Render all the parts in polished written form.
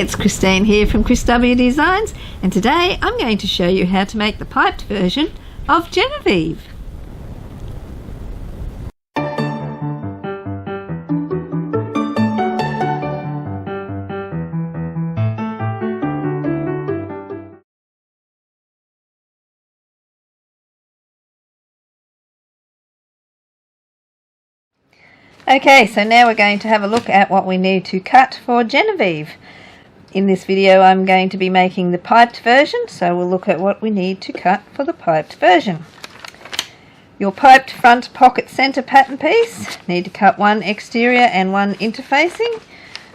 it's Christine here from ChrisW Designs, and today I'm going to show you how to make the piped version of Genevieve. Okay, so now we're going to have a look at what we need to cut for Genevieve. In this video I'm going to be making the piped version, so we'll look at what we need to cut for the piped version. Your piped front pocket centre pattern piece, need to cut one exterior and one interfacing,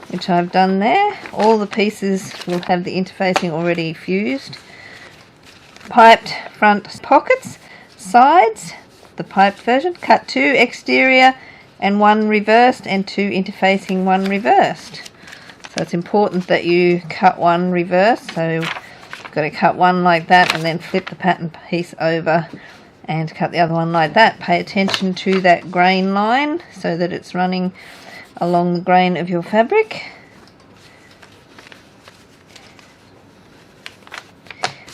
which I've done there. All the pieces will have the interfacing already fused. Piped front pockets, sides, the piped version, cut two exterior and one reversed and two interfacing, one reversed. So it's important that you cut one reversed, so you've got to cut one like that and then flip the pattern piece over and cut the other one like that. Pay attention to that grain line so that it's running along the grain of your fabric.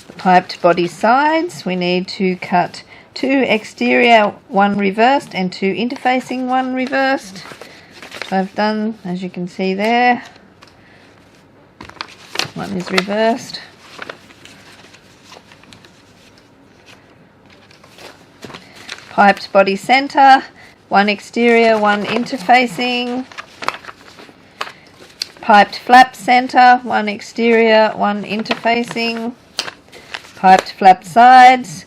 The piped body sides, we need to cut two exterior, one reversed and two interfacing, one reversed, which I've done, as you can see there. One is reversed. Piped body centre, one exterior, one interfacing. Piped flap centre, one exterior, one interfacing. Piped flap sides,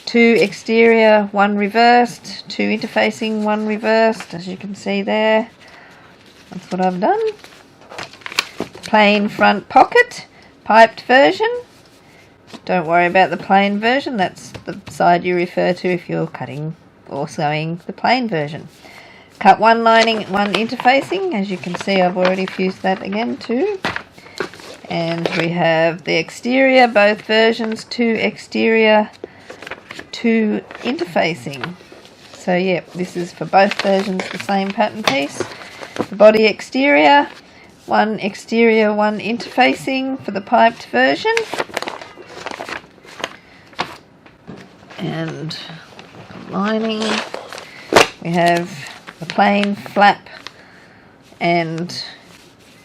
two exterior, one reversed, two interfacing, one reversed, as you can see there. That's what I've done. Plain front pocket, piped version. Don't worry about the plain version, that's the side you refer to if you're cutting or sewing the plain version. Cut one lining, one interfacing, as you can see I've already fused that again too. And we have the exterior, both versions, two exterior, two interfacing. So yeah, this is for both versions the same pattern piece. The body exterior, one exterior, one interfacing for the piped version. And lining, we have the plain flap, and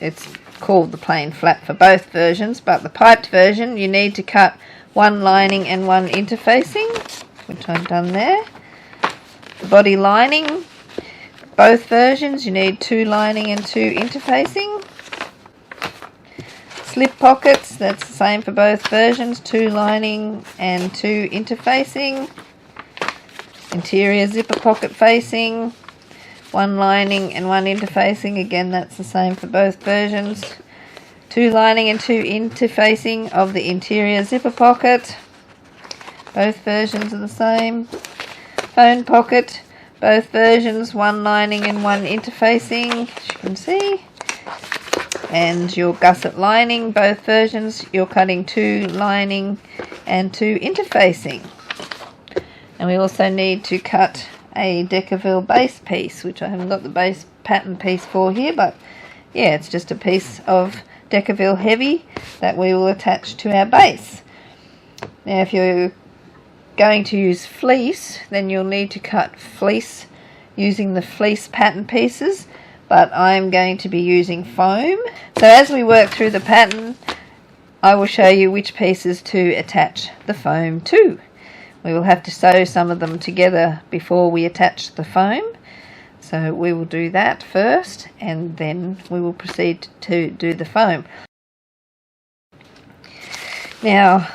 it's called the plain flap for both versions, but the piped version you need to cut one lining and one interfacing, which I've done there. The body lining, both versions you need two lining and two interfacing. Slip pockets, that's the same for both versions, two lining and two interfacing. Interior zipper pocket facing, one lining and one interfacing, again that's the same for both versions. Two lining and two interfacing of the interior zipper pocket, both versions are the same. Phone pocket, both versions, one lining and one interfacing, as you can see. And your gusset lining, both versions, you're cutting two lining and two interfacing. And we also need to cut a Decaville base piece, which I haven't got the base pattern piece for here, but yeah, it's just a piece of Decaville heavy that we will attach to our base. Now if you're going to use fleece, then you'll need to cut fleece using the fleece pattern pieces, but I'm going to be using foam. So as we work through the pattern, I will show you which pieces to attach the foam to. We will have to sew some of them together before we attach the foam, so we will do that first and then we will proceed to do the foam. Now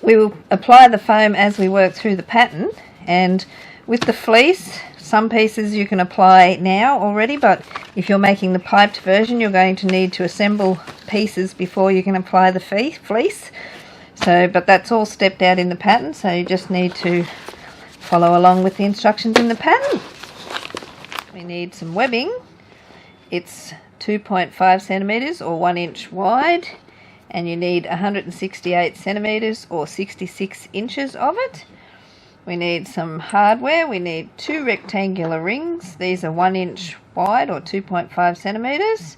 we will apply the foam as we work through the pattern, and with the fleece some pieces you can apply now already, but if you're making the piped version you're going to need to assemble pieces before you can apply the fleece. So, but that's all stepped out in the pattern, so you just need to follow along with the instructions in the pattern. We need some webbing. It's 2.5 centimeters or 1 inch wide, and you need 168 centimeters or 66 inches of it. We need some hardware. We need two rectangular rings. These are 1 inch wide or 2.5 centimeters.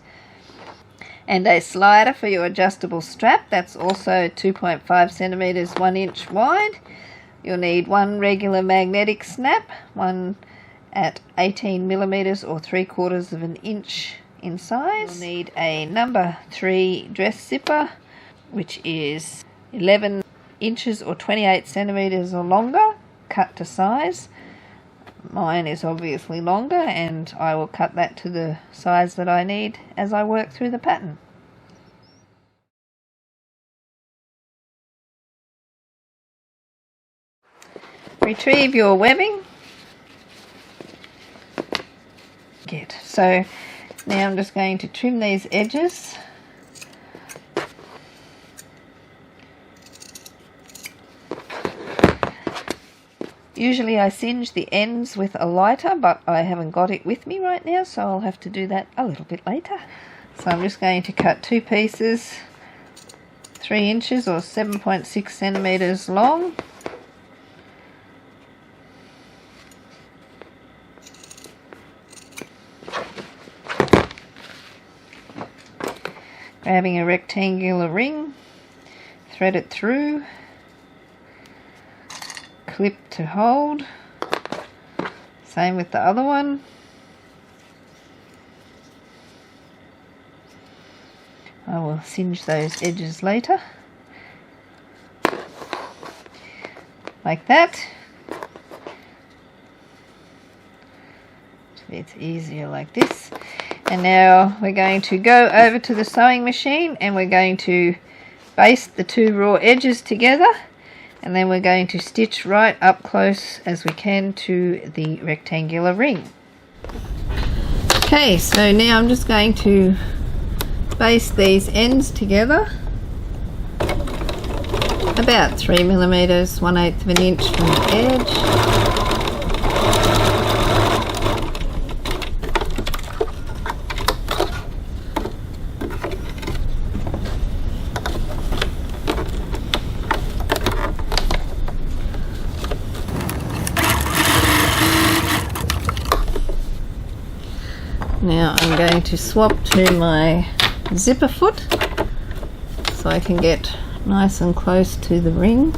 And a slider for your adjustable strap. That's also 2.5 centimeters, 1 inch wide. You'll need one regular magnetic snap, one at 18 millimeters or 3/4 of an inch in size. You'll need a number 3 dress zipper, which is 11 inches or 28 centimeters or longer, cut to size. Mine is obviously longer, and I will cut that to the size that I need as I work through the pattern. Retrieve your webbing. So now I'm just going to trim these edges. Usually I singe the ends with a lighter, but I haven't got it with me right now, so I'll have to do that a little bit later. So I'm just going to cut 2 pieces, 3 inches or 7.6 centimeters long. Grabbing a rectangular ring, thread it through, clip to hold, same with the other one. I will singe those edges later, like that. It's easier like this. And now we're going to go over to the sewing machine and we're going to baste the 2 raw edges together, and then we're going to stitch right up close as we can to the rectangular ring. Okay, so now I'm just going to baste these ends together about 3 millimeters, 1/8 of an inch from the edge. Now I'm going to swap to my zipper foot so I can get nice and close to the ring.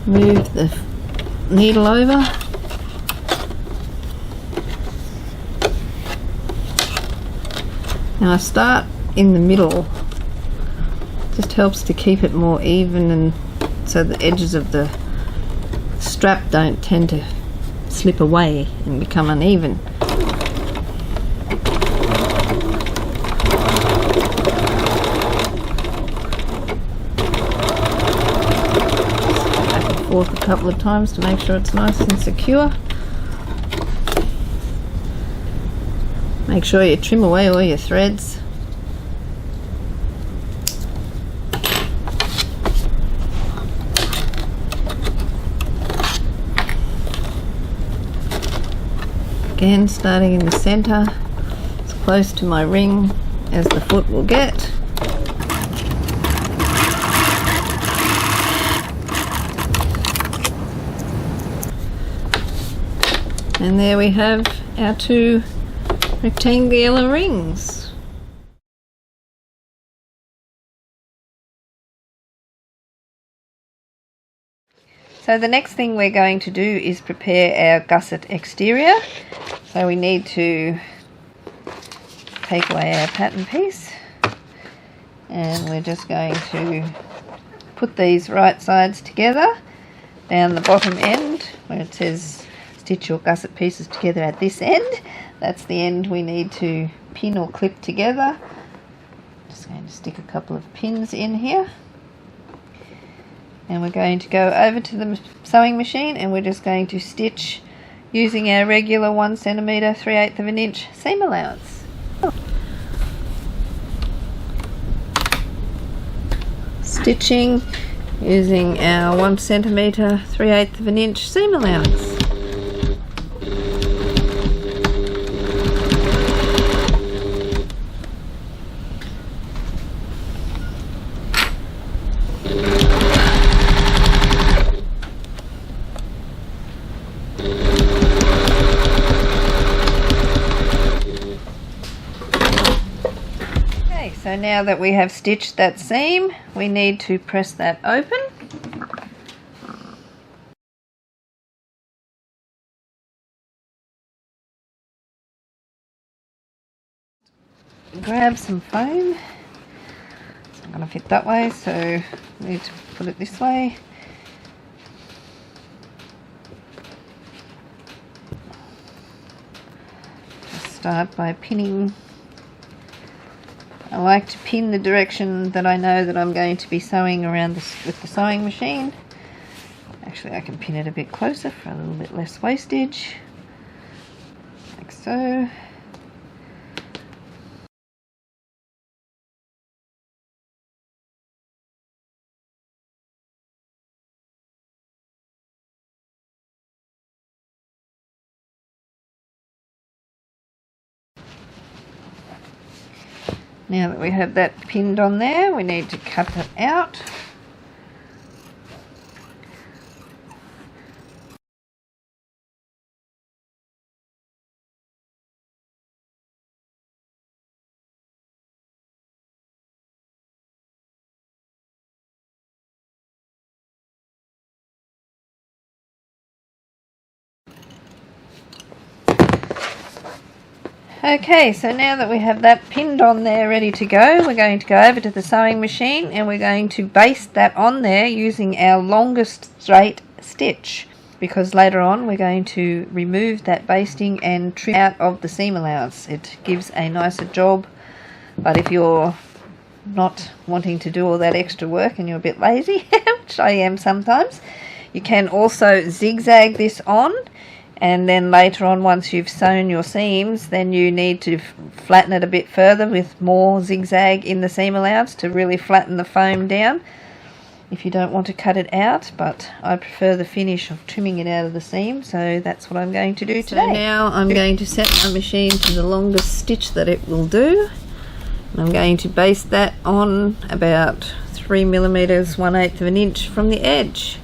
Move the needle over. Now I start in the middle. Just helps to keep it more even, and so the edges of the strap don't tend to slip away and become uneven. Forth a couple of times to make sure it's nice and secure. Make sure you trim away all your threads. Again, starting in the center, as close to my ring as the foot will get. And there we have our 2 rectangular rings. So the next thing we're going to do is prepare our gusset exterior. So we need to take away our pattern piece, and we're just going to put these right sides together down the bottom end where it says stitch your gusset pieces together at this end. That's the end we need to pin or clip together. Just going to stick a couple of pins in here, and we're going to go over to the sewing machine and we're just going to stitch using our regular 1 centimeter 3/8 of an inch seam allowance. Stitching using our 1 centimeter 3/8 of an inch seam allowance. So now that we have stitched that seam, we need to press that open. Grab some foam. It's not going to fit that way, so I need to put it this way. Just start by pinning. I like to pin the direction that I know that I'm going to be sewing around with the sewing machine. Actually, I can pin it a bit closer for a little bit less wastage, like so. Now that we have that pinned on there, we need to cut it out. Okay, so now that we have that pinned on there ready to go, we're going to go over to the sewing machine and we're going to baste that on there using our longest straight stitch, because later on we're going to remove that basting and trim out of the seam allowance. It gives a nicer job, but if you're not wanting to do all that extra work and you're a bit lazy, which I am sometimes, you can also zigzag this on. And then later on, once you've sewn your seams, then you need to flatten it a bit further with more zigzag in the seam allowance to really flatten the foam down if you don't want to cut it out. But I prefer the finish of trimming it out of the seam, so that's what I'm going to do today. So now I'm going to set my machine to the longest stitch that it will do. And I'm going to baste that on about 3 millimeters, 1/8 of an inch from the edge.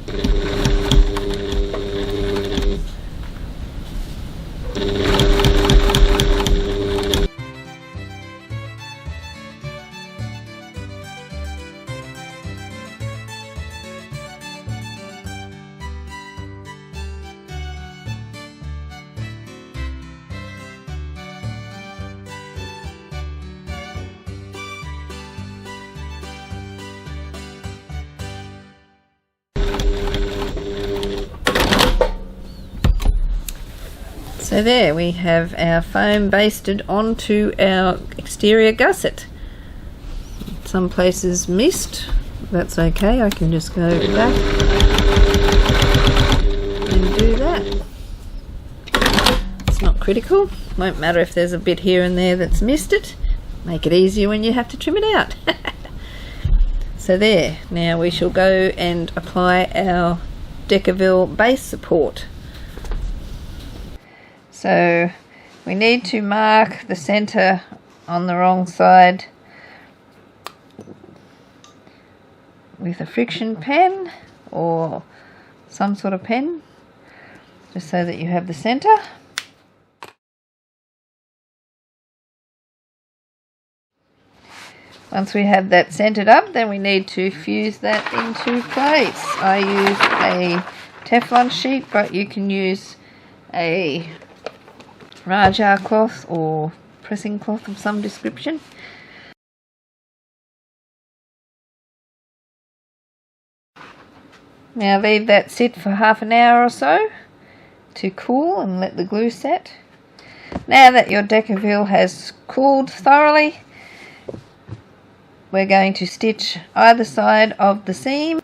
So there we have our foam basted onto our exterior gusset. Some places missed, that's okay, I can just go back and do that. It's not critical, won't matter if there's a bit here and there that's missed it. Make it easier when you have to trim it out. So there, now we shall go and apply our Decaville base support. So we need to mark the center on the wrong side with a friction pen or some sort of pen, just so that you have the center. Once we have that centered up, then we need to fuse that into place. I use a Teflon sheet, but you can use a Raja cloth or pressing cloth of some description. Now leave that sit for half an hour or so to cool and let the glue set. Now that your Decaville has cooled thoroughly, we're going to stitch either side of the seam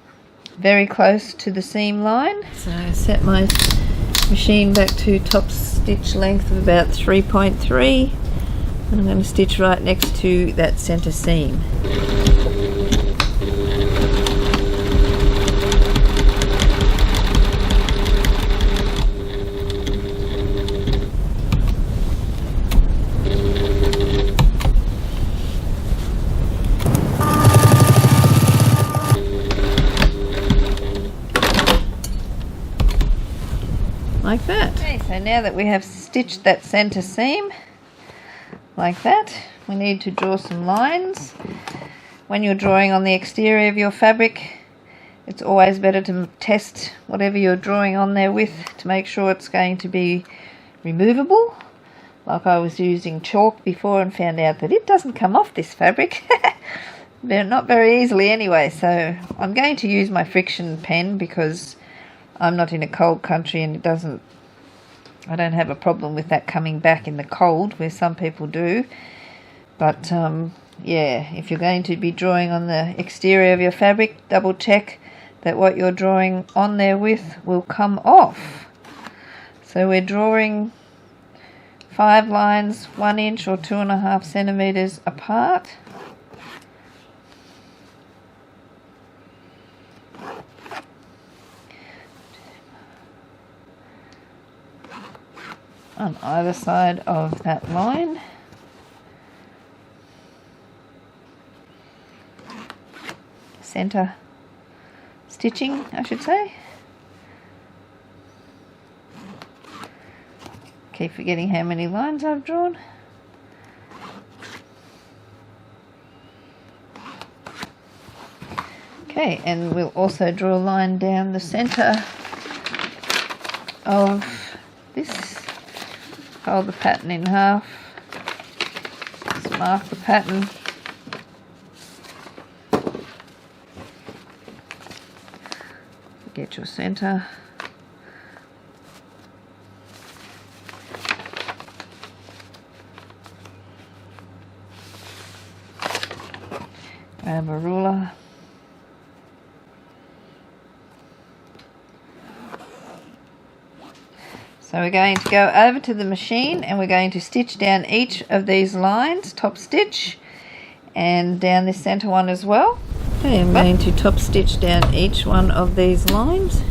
very close to the seam line. So I set my machine back to top stitch length of about 3.3, and I'm going to stitch right next to that center seam. Like that. Okay, so now that we have stitched that center seam like that, we need to draw some lines. When you're drawing on the exterior of your fabric, it's always better to test whatever you're drawing on there with to make sure it's going to be removable. Like I was using chalk before and found out that it doesn't come off this fabric. Not very easily anyway, so I'm going to use my friction pen because I'm not in a cold country and I don't have a problem with that coming back in the cold where some people do. But yeah, if you're going to be drawing on the exterior of your fabric, double check that what you're drawing on there with will come off. So we're drawing 5 lines 1 inch or 2.5 centimeters apart. On either side of that line. Center stitching, I should say. Keep forgetting how many lines I've drawn. Okay, and we'll also draw a line down the center of this. Fold the pattern in half, just mark the pattern, get your center, grab a ruler, so we're going to go over to the machine and we're going to stitch down each of these lines, top stitch, and down this center one as well. Okay, I'm going to top stitch down each one of these lines.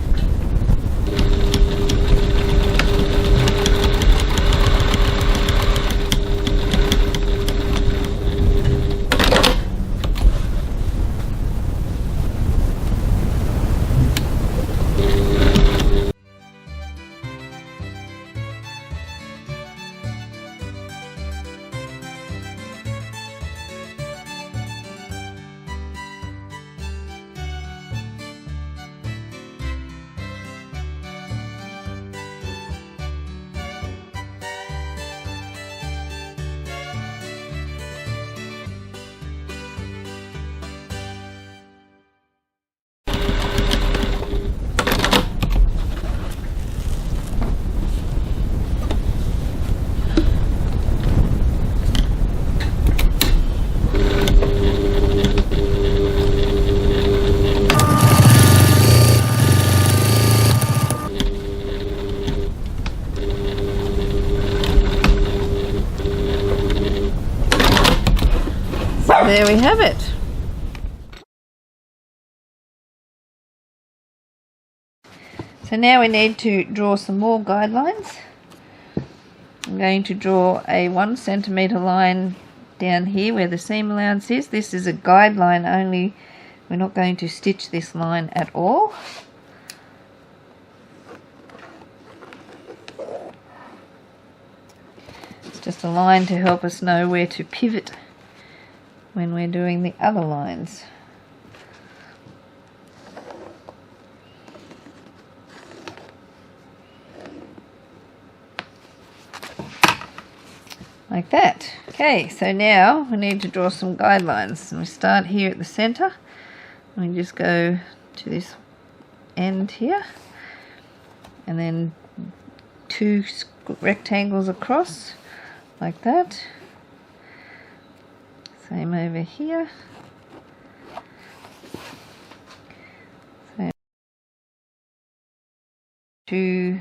There we have it. So now we need to draw some more guidelines. I'm going to draw a 1 centimeter line down here where the seam allowance is. This is a guideline only. We're not going to stitch this line at all. It's just a line to help us know where to pivot when we're doing the other lines. Like that. Okay, so now we need to draw some guidelines. And we start here at the center. We just go to this end here. And then 2 rectangles across, like that. Same over here. Same to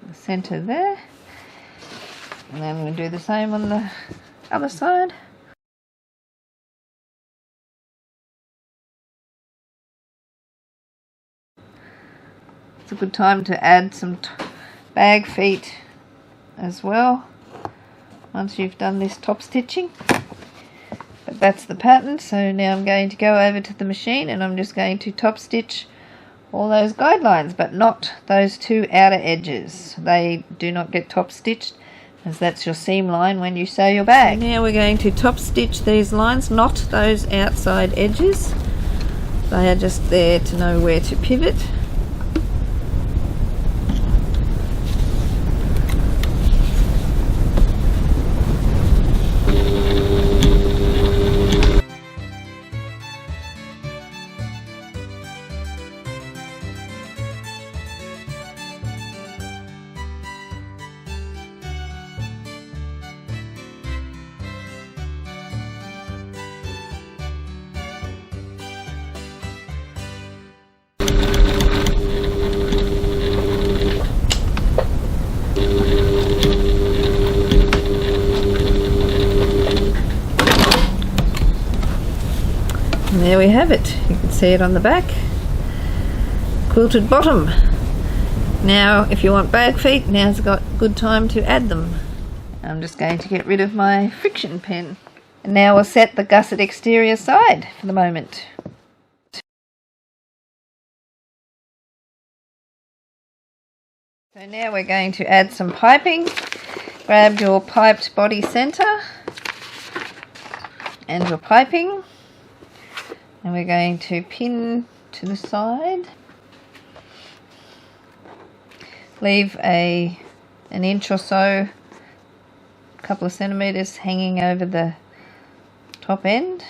the center there. And then we'll do the same on the other side. It's a good time to add some bag feet as well once you've done this top stitching. But that's the pattern, so now I'm going to go over to the machine and I'm just going to top stitch all those guidelines, but not those 2 outer edges. They do not get top stitched as that's your seam line when you sew your bag. So now we're going to top stitch these lines, not those outside edges. They are just there to know where to pivot. And there we have it. You can see it on the back. Quilted bottom. Now if you want bag feet, now's got good time to add them. I'm just going to get rid of my friction pen. And now we'll set the gusset exterior side for the moment. So now we're going to add some piping. Grab your piped body centre and your piping. And we're going to pin to the side. Leave an inch or so, a couple of centimetres hanging over the top end.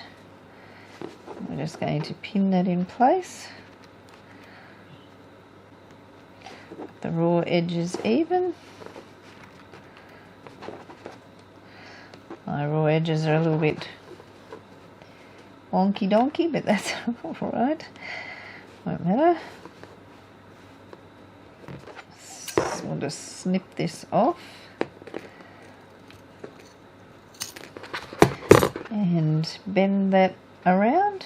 We're just going to pin that in place. The raw edges even. My raw edges are a little bit wonky donkey, but that's alright, won't matter. So we'll just snip this off and bend that around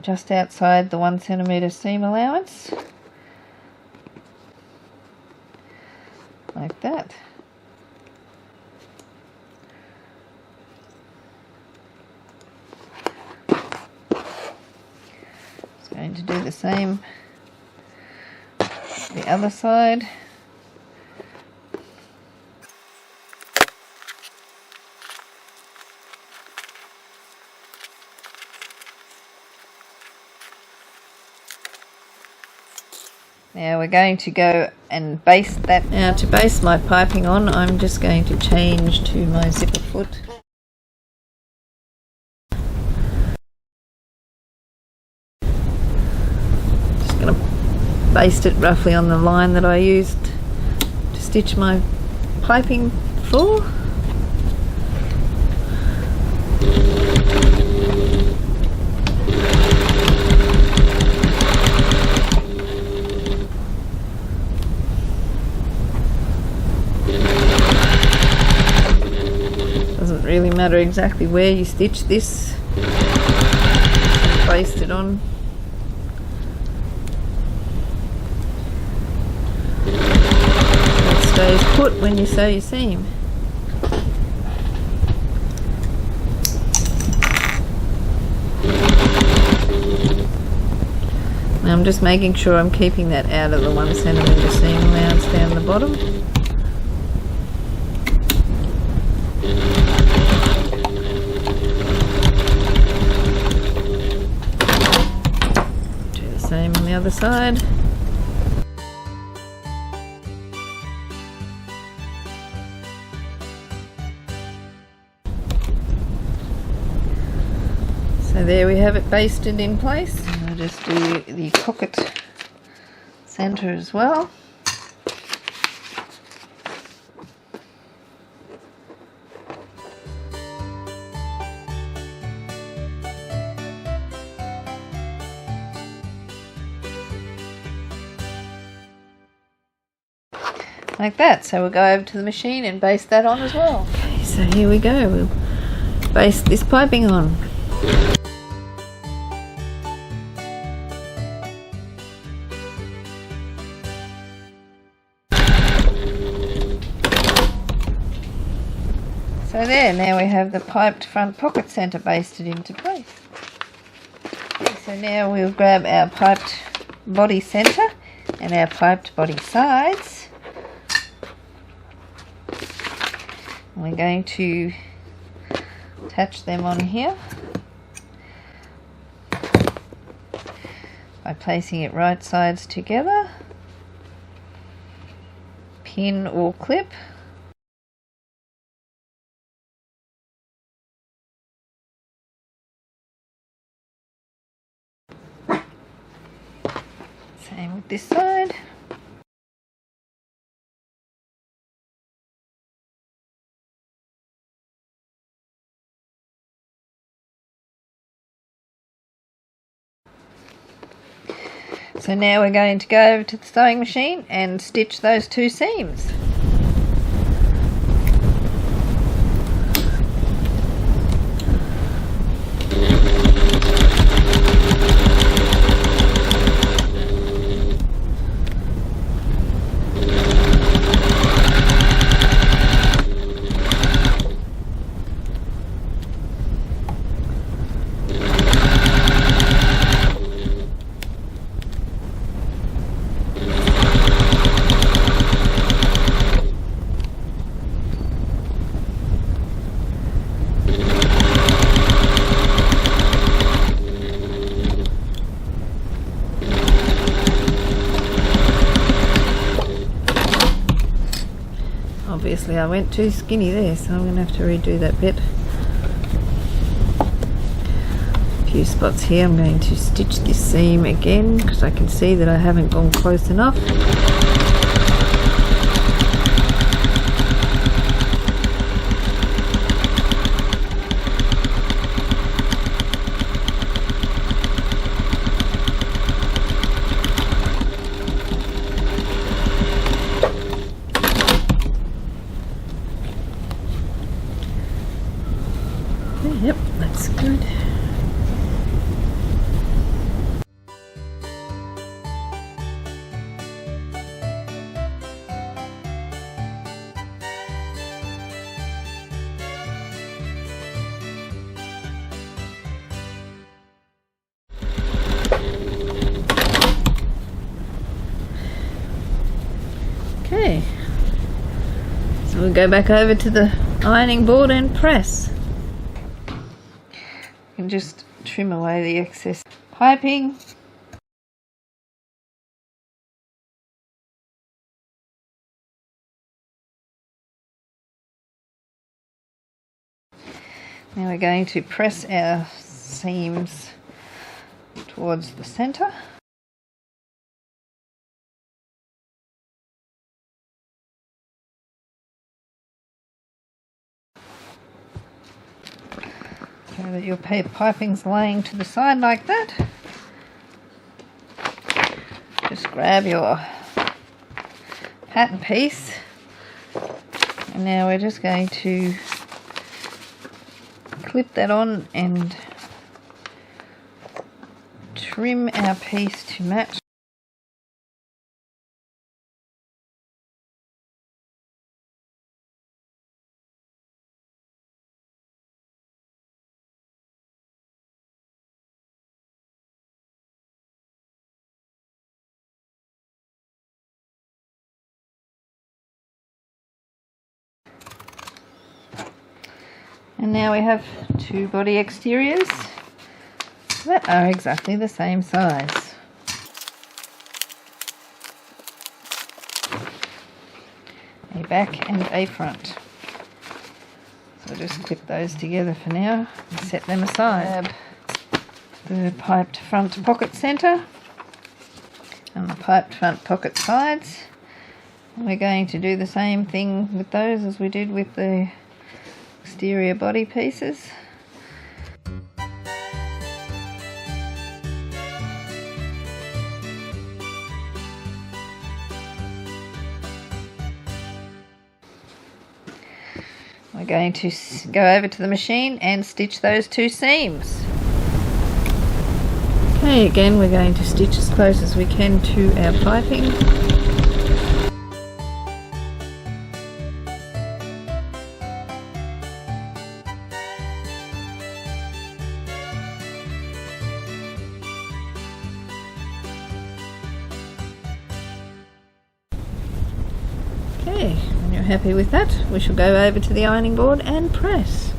just outside the 1 centimetre seam allowance, like that. Going to do the same the other side. Now we're going to go and baste that. Now to baste my piping on, I'm just going to change to my zipper foot. Baste it roughly on the line that I used to stitch my piping for. Doesn't really matter exactly where you stitch this. Baste it on. Stays put when you sew your seam. Now I'm just making sure I'm keeping that out of the 1 centimetre seam allowance down the bottom. Do the same on the other side. So there we have it basted in place. And I'll just do the pocket centre as well. Like that. So we'll go over to the machine and baste that on as well. Okay, so here we go. We'll baste this piping on. So there, now we have the piped front pocket centre basted into place. Okay, so now we'll grab our piped body centre and our piped body sides We're going to attach them on here by placing it right sides together, pin or clip. Same with this side. So now we're going to go over to the sewing machine and stitch those 2 seams. Obviously I went too skinny there, so I'm going to have to redo that bit. A few spots here. I'm going to stitch this seam again because I can see that I haven't gone close enough. Yep, that's good. Okay, so we'll go back over to the ironing board and press. And just trim away the excess piping. Now we're going to press our seams towards the center. So that your piping's laying to the side like that. Just grab your pattern piece, and now we're just going to clip that on and trim our piece to match. And now we have 2 body exteriors that are exactly the same size. A back and a front. So just clip those together for now and set them aside. The piped front pocket centre and the piped front pocket sides. And we're going to do the same thing with those as we did with the exterior body pieces. We're going to go over to the machine and stitch those 2 seams. Okay, again we're going to stitch as close as we can to our piping. Okay, when you're happy with that, we shall go over to the ironing board and press.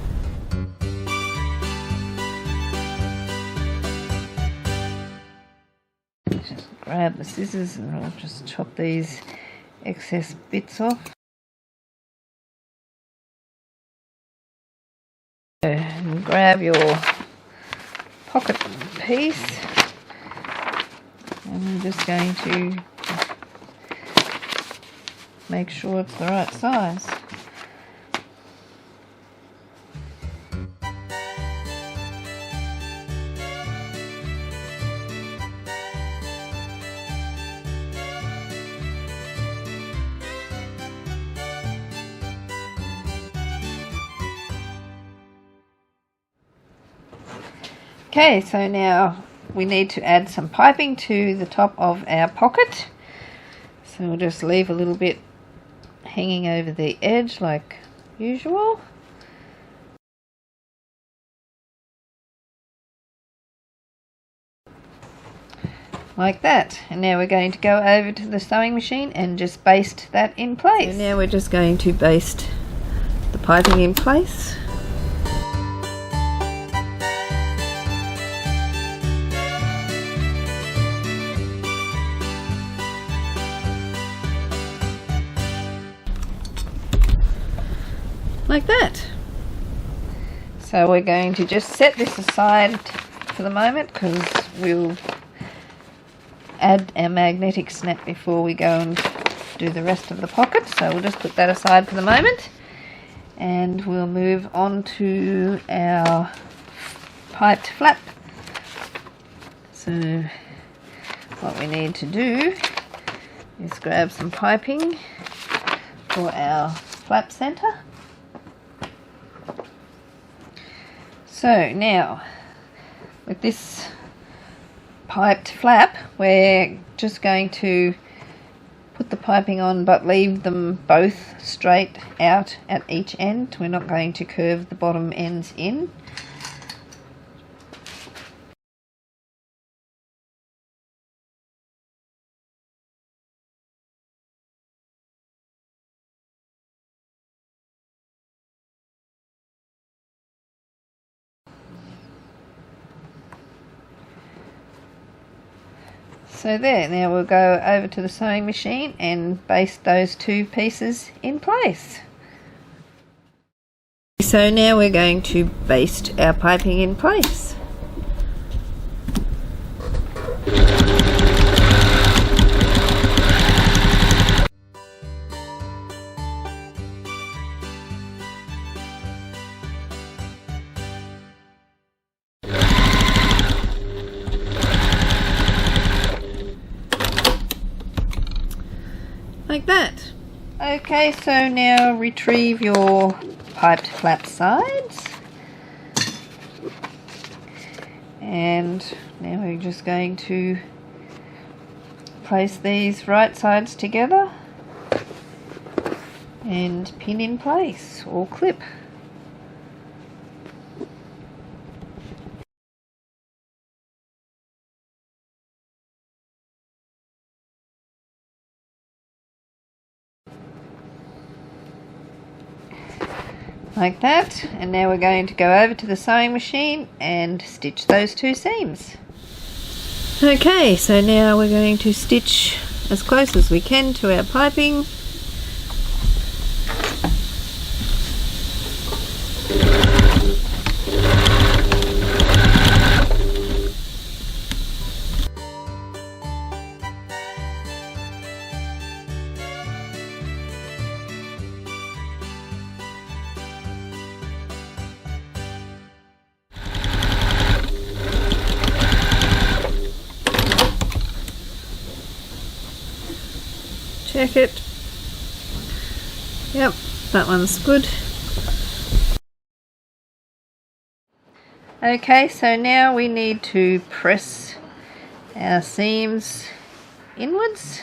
Just grab the scissors and I'll just chop these excess bits off. And grab your pocket piece, and I'm just going to make sure it's the right size. Okay, so now we need to add some piping to the top of our pocket. So we'll just leave a little bit hanging over the edge like usual. Like that. And now we're going to go over to the sewing machine and just baste that in place. So now we're just going to baste the piping in place. Like that. So we're going to just set this aside for the moment because we'll add our magnetic snap before we go and do the rest of the pocket. So we'll just put that aside for the moment and we'll move on to our piped flap. So what we need to do is grab some piping for our flap center. So now, with this piped flap, we're just going to put the piping on but leave them both straight out at each end. We're not going to curve the bottom ends in. So there, now we'll go over to the sewing machine and baste those two pieces in place. So now we're going to baste our piping in place. Like that. Okay, so now retrieve your piped flap sides. And now we're just going to place these right sides together and pin in place or clip. Like that, and now we're going to go over to the sewing machine and stitch those two seams. Okay, so now we're going to stitch as close as we can to our piping. Check it. Yep, that one's good. Okay, so now we need to press our seams inwards.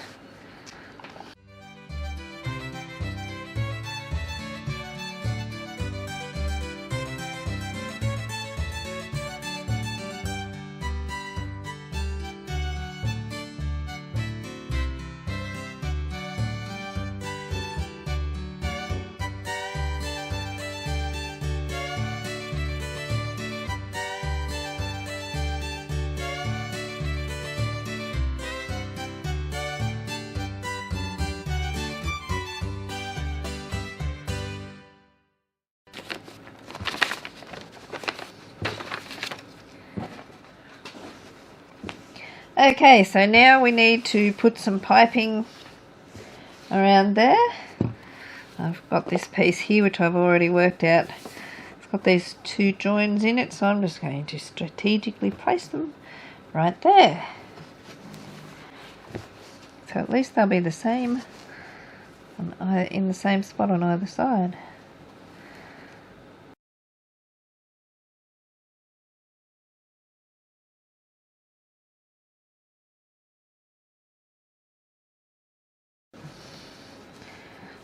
Okay, so now we need to put some piping around there. I've got this piece here which I've already worked out. It's got these two joins in it, so I'm just going to strategically place them right there. So at least they'll be the same in the same spot on either side.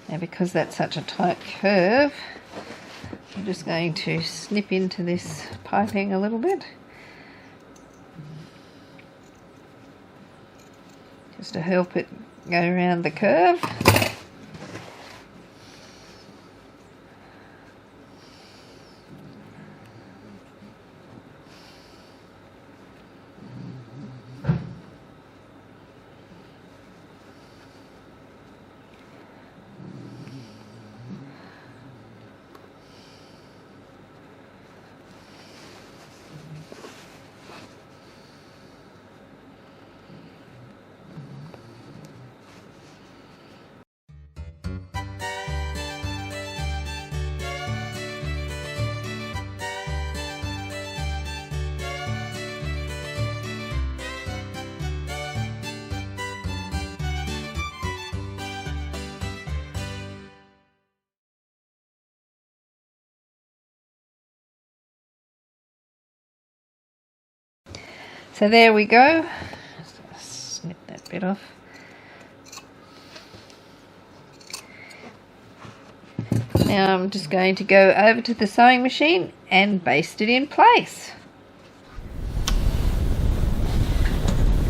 Now because that's such a tight curve, I'm just going to snip into this piping a little bit, just to help it go around the curve. So there we go. Just snip that bit off. Now I'm just going to go over to the sewing machine and baste it in place.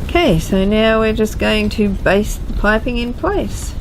Okay, so now we're just going to baste the piping in place.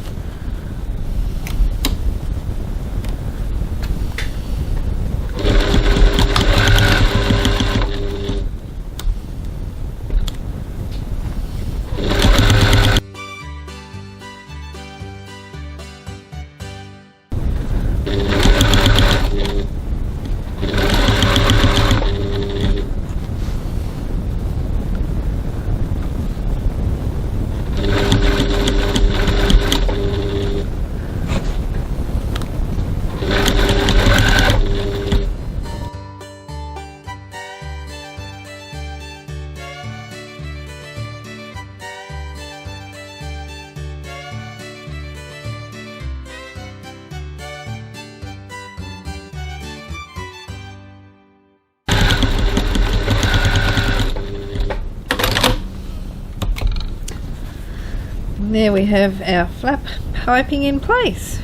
And there we have our flap piping in place.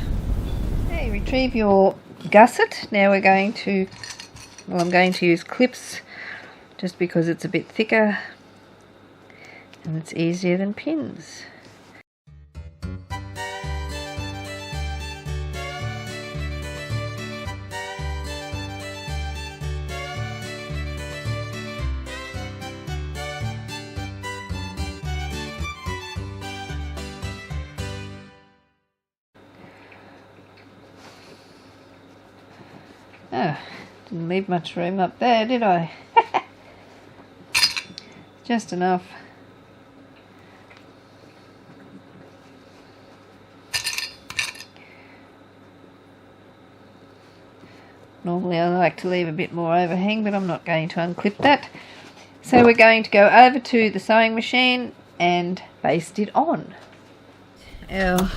Okay, retrieve your gusset. Now we're going to, well, I'm going to use clips just because it's a bit thicker and it's easier than pins. Oh, didn't leave much room up there, did I? Just enough. Normally I like to leave a bit more overhang, but I'm not going to unclip that. So we're going to go over to the sewing machine and baste it on. Our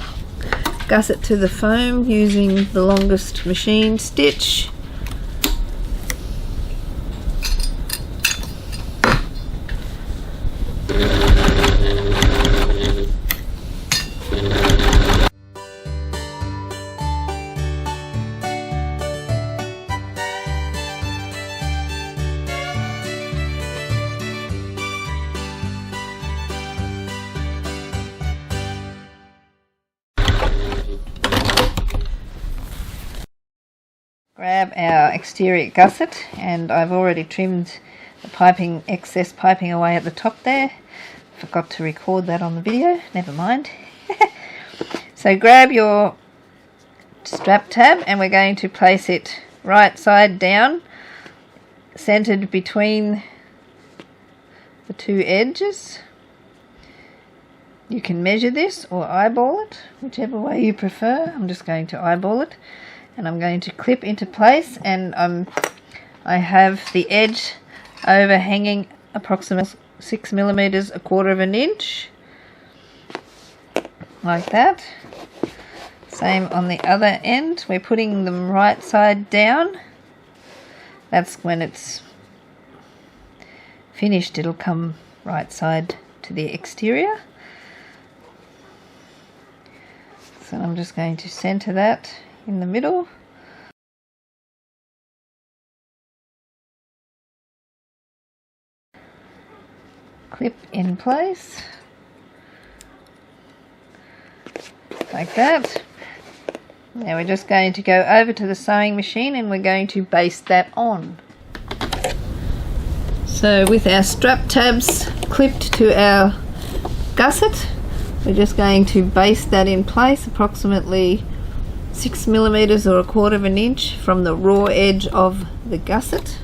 gusset to the foam using the longest machine stitch. Grab our exterior gusset, and I've already trimmed the piping, excess piping away at the top there. Forgot to record that on the video, never mind. So grab your strap tab and we're going to place it right side down, centered between the two edges. You can measure this or eyeball it, whichever way you prefer. I'm just going to eyeball it, and I'm going to clip into place, and I have the edge overhanging approximately 6 millimeters, 1/4 of an inch, like that. Same on the other end. We're putting them right side down. That's when it's finished, it'll come right side to the exterior. So I'm just going to center that in the middle. Clip in place like that. Now we're just going to go over to the sewing machine and we're going to baste that on. So with our strap tabs clipped to our gusset, we're just going to baste that in place approximately 6 millimeters or 1/4 of an inch from the raw edge of the gusset.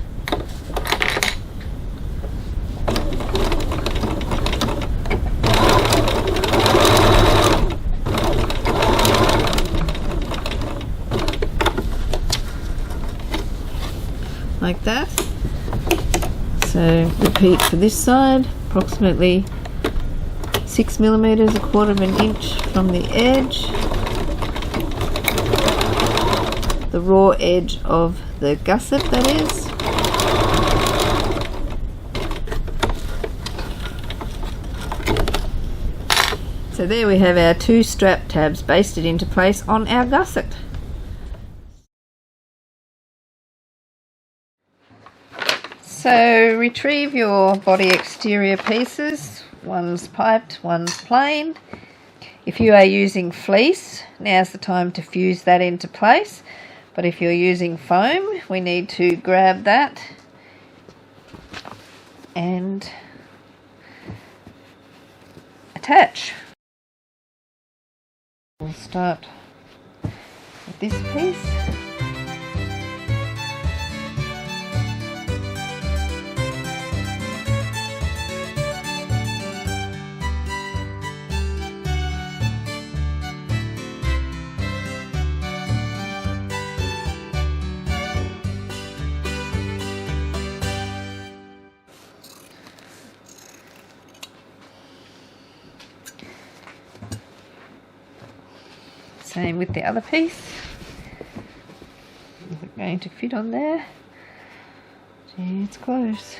Like that. So repeat for this side, approximately 6 millimeters, 1/4 of an inch from the edge, the raw edge of the gusset, that is. So there we have our 2 strap tabs basted into place on our gusset. So retrieve your body exterior pieces. One's piped, one's plain. If you are using fleece, now's the time to fuse that into place. But if you're using foam, we need to grab that and attach. We'll start with this piece. Same with the other piece. Is it going to fit on there? Gee, it's close.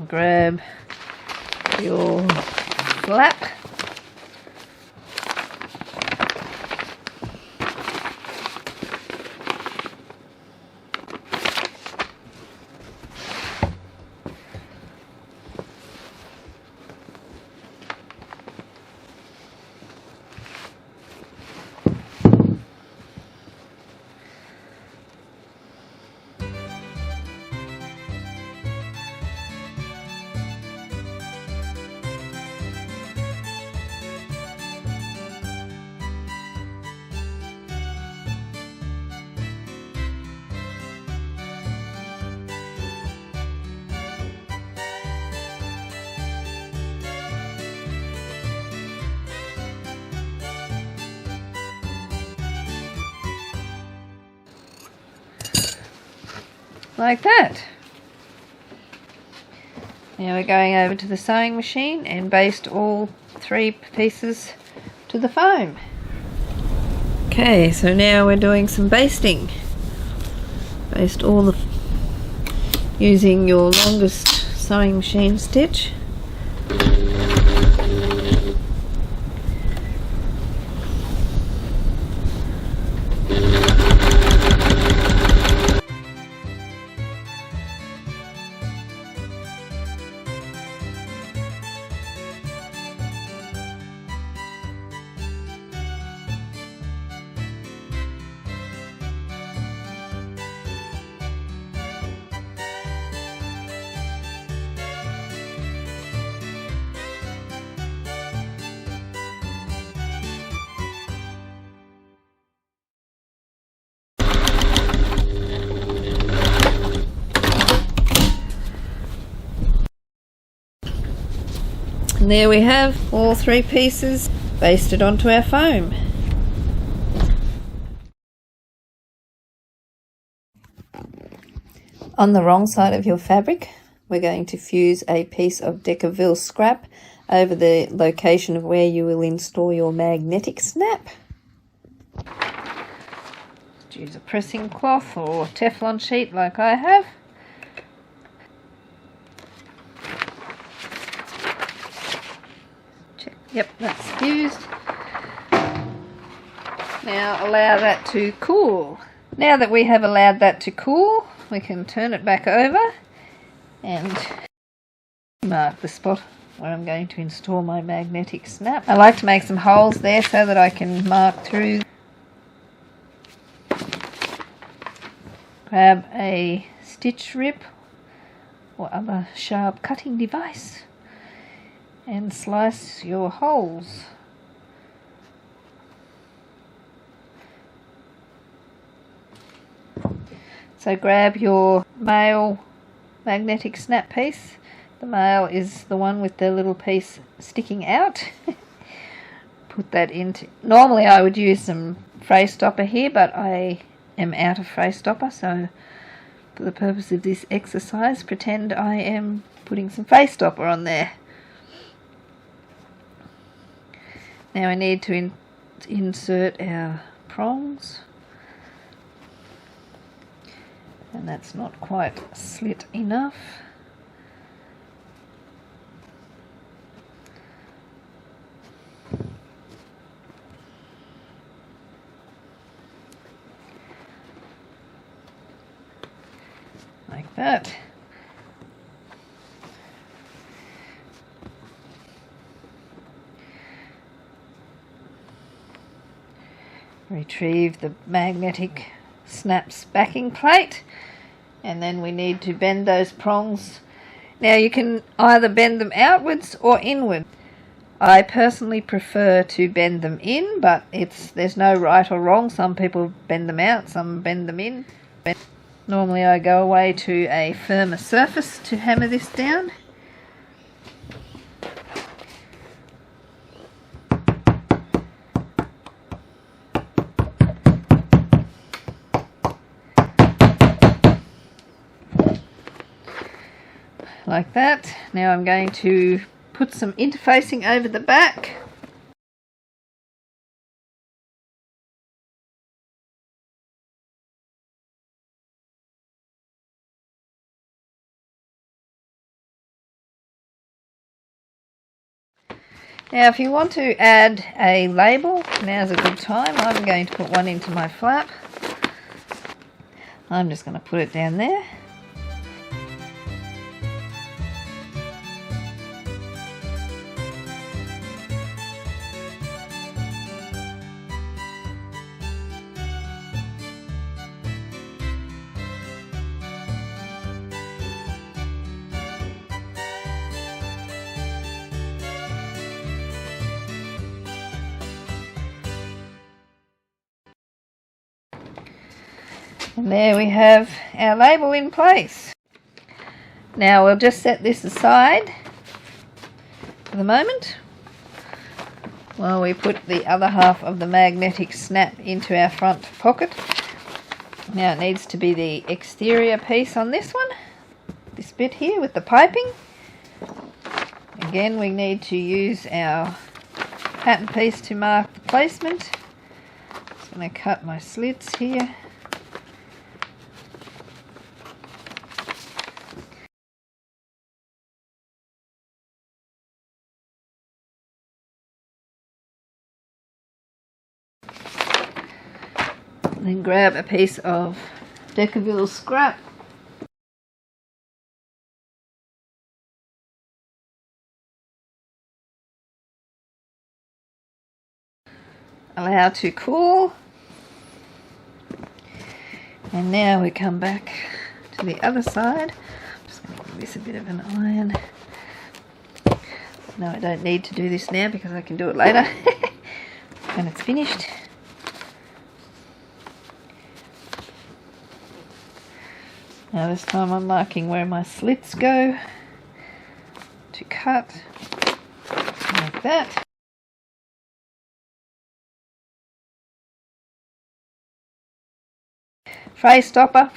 Grab your flap . Like that. Now we're going over to the sewing machine and baste all 3 pieces to the foam. Okay, so now we're doing some basting. Baste all the using your longest sewing machine stitch. And there we have all 3 pieces basted onto our foam. On the wrong side of your fabric, we're going to fuse a piece of Decaville scrap over the location of where you will install your magnetic snap. Just use a pressing cloth or Teflon sheet like I have. Check. Yep, that's fused. Now allow that to cool. Now that we have allowed that to cool, we can turn it back over and mark the spot where I'm going to install my magnetic snap. I like to make some holes there so that I can mark through. Grab a stitch rip or other sharp cutting device and slice your holes. So grab your male magnetic snap piece. The male is the one with the little piece sticking out. Put that into... Normally I would use some fray stopper here, but I am out of fray stopper, so for the purpose of this exercise, pretend I am putting some fray stopper on there. Now I need to insert our prongs. And that's not quite slit enough. Like that. Retrieve the magnetic snaps backing plate, and then we need to bend those prongs. Now you can either bend them outwards or inward. I personally prefer to bend them in, but there's no right or wrong. Some people bend them out, some bend them in. Normally I go away to a firmer surface to hammer this down. Like that. Now I'm going to put some interfacing over the back. Now if you want to add a label, now's a good time. I'm going to put one into my flap. I'm just going to put it down there. And there we have our label in place. Now we'll just set this aside for the moment while we put the other half of the magnetic snap into our front pocket. Now it needs to be the exterior piece on this one, this bit here with the piping. Again, we need to use our pattern piece to mark the placement. Just going to cut my slits here. Then grab a piece of Decaville scrap. Allow to cool. And now we come back to the other side. I'm just going to give this a bit of an iron. No, I don't need to do this now because I can do it later when it's finished. Now this time I'm marking where my slits go to cut. that. Tray stopper,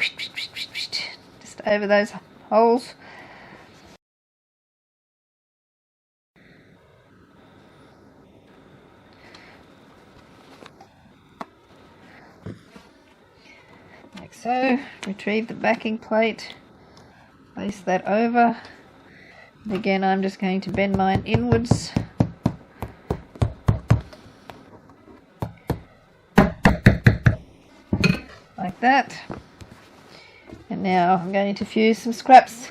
just over those holes. Like so. Retrieve the backing plate, place that over. And again, I'm just going to bend mine inwards. Like that. And now I'm going to fuse some scraps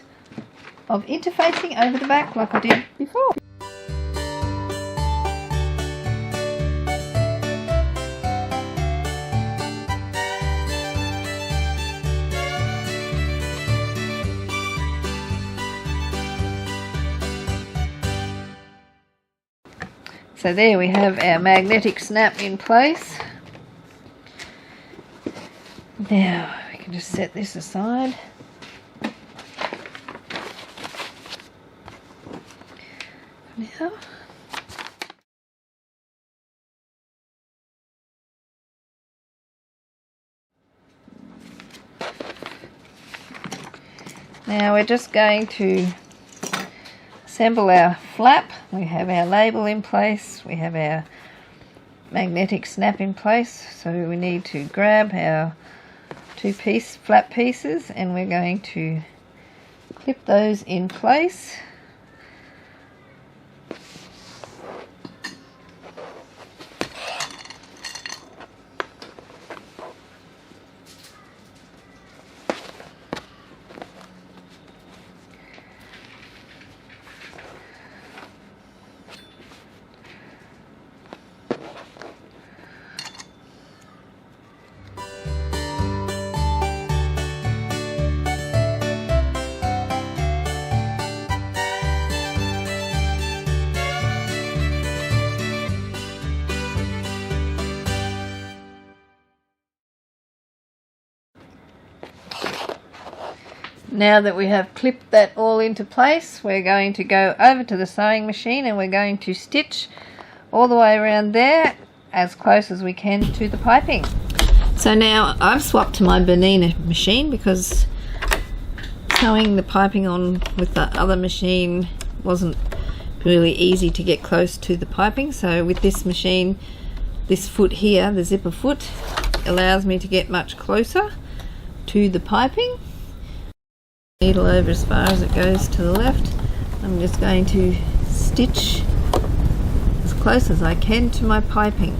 of interfacing over the back like I did before. So there we have our magnetic snap in place. Now we can just set this aside. Now we're just going to assemble our flap. We have our label in place, we have our magnetic snap in place, so we need to grab our two-piece flap pieces and we're going to clip those in place. Now that we have clipped that all into place, we're going to go over to the sewing machine and we're going to stitch all the way around there as close as we can to the piping. So now I've swapped to my Bernina machine because sewing the piping on with the other machine wasn't really easy to get close to the piping. So with this machine, this foot here, the zipper foot, allows me to get much closer to the piping. Needle over as far as it goes to the left. I'm just going to stitch as close as I can to my piping.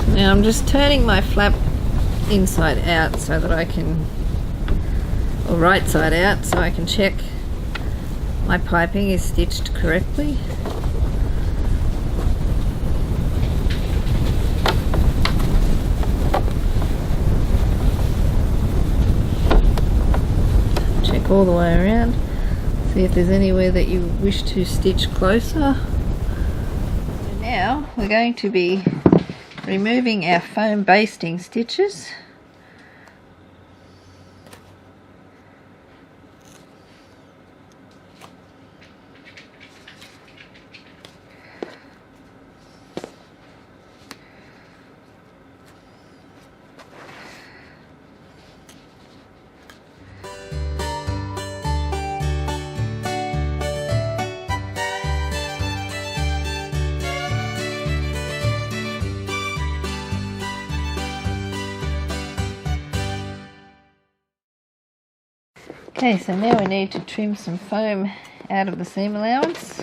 Now I'm just turning my flap inside out so that I can, or right side out, so I can check my piping is stitched correctly. Check all the way around, see if there's anywhere that you wish to stitch closer. And now we're going to be removing our foam basting stitches. Okay, so now we need to trim some foam out of the seam allowance.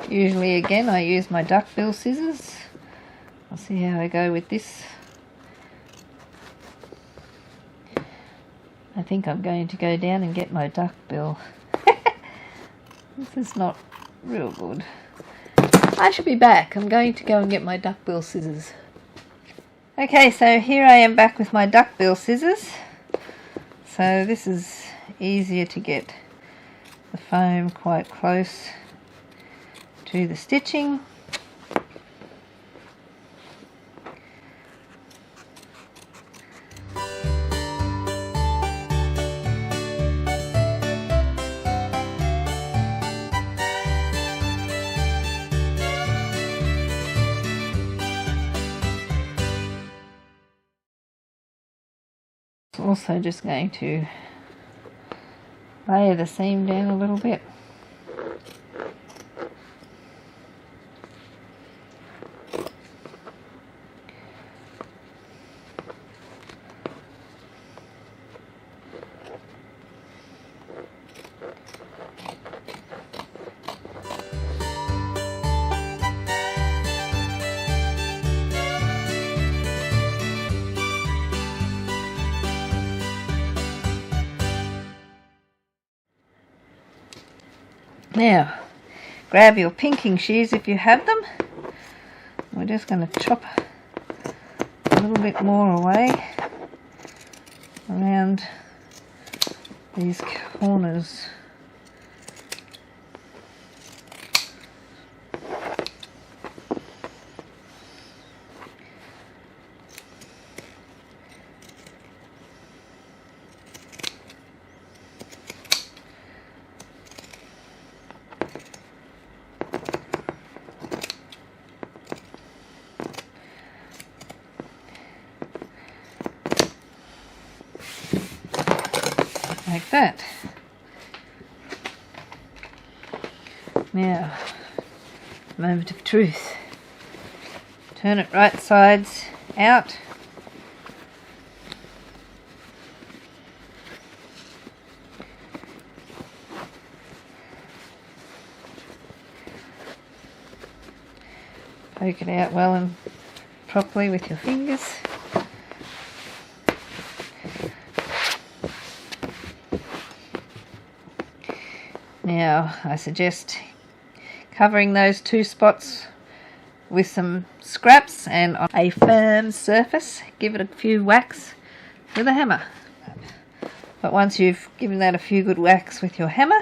Usually again I use my duckbill scissors. I'll see how I go with this. I think I'm going to go down and get my duckbill. This is not real good. I should be back. I'm going to go and get my duckbill scissors. Okay, so here I am back with my duckbill scissors. So this is easier to get the foam quite close to the stitching. Also just going to lay the seam down a little bit. Now, grab your pinking shears if you have them. We're just going to chop a little bit more away around these corners. Like that. Now, moment of truth. Turn it right sides out. Poke it out well and properly with your fingers. Now I suggest covering those two spots with some scraps and on a firm surface give it a few whacks with a hammer. But once you've given that a few good whacks with your hammer,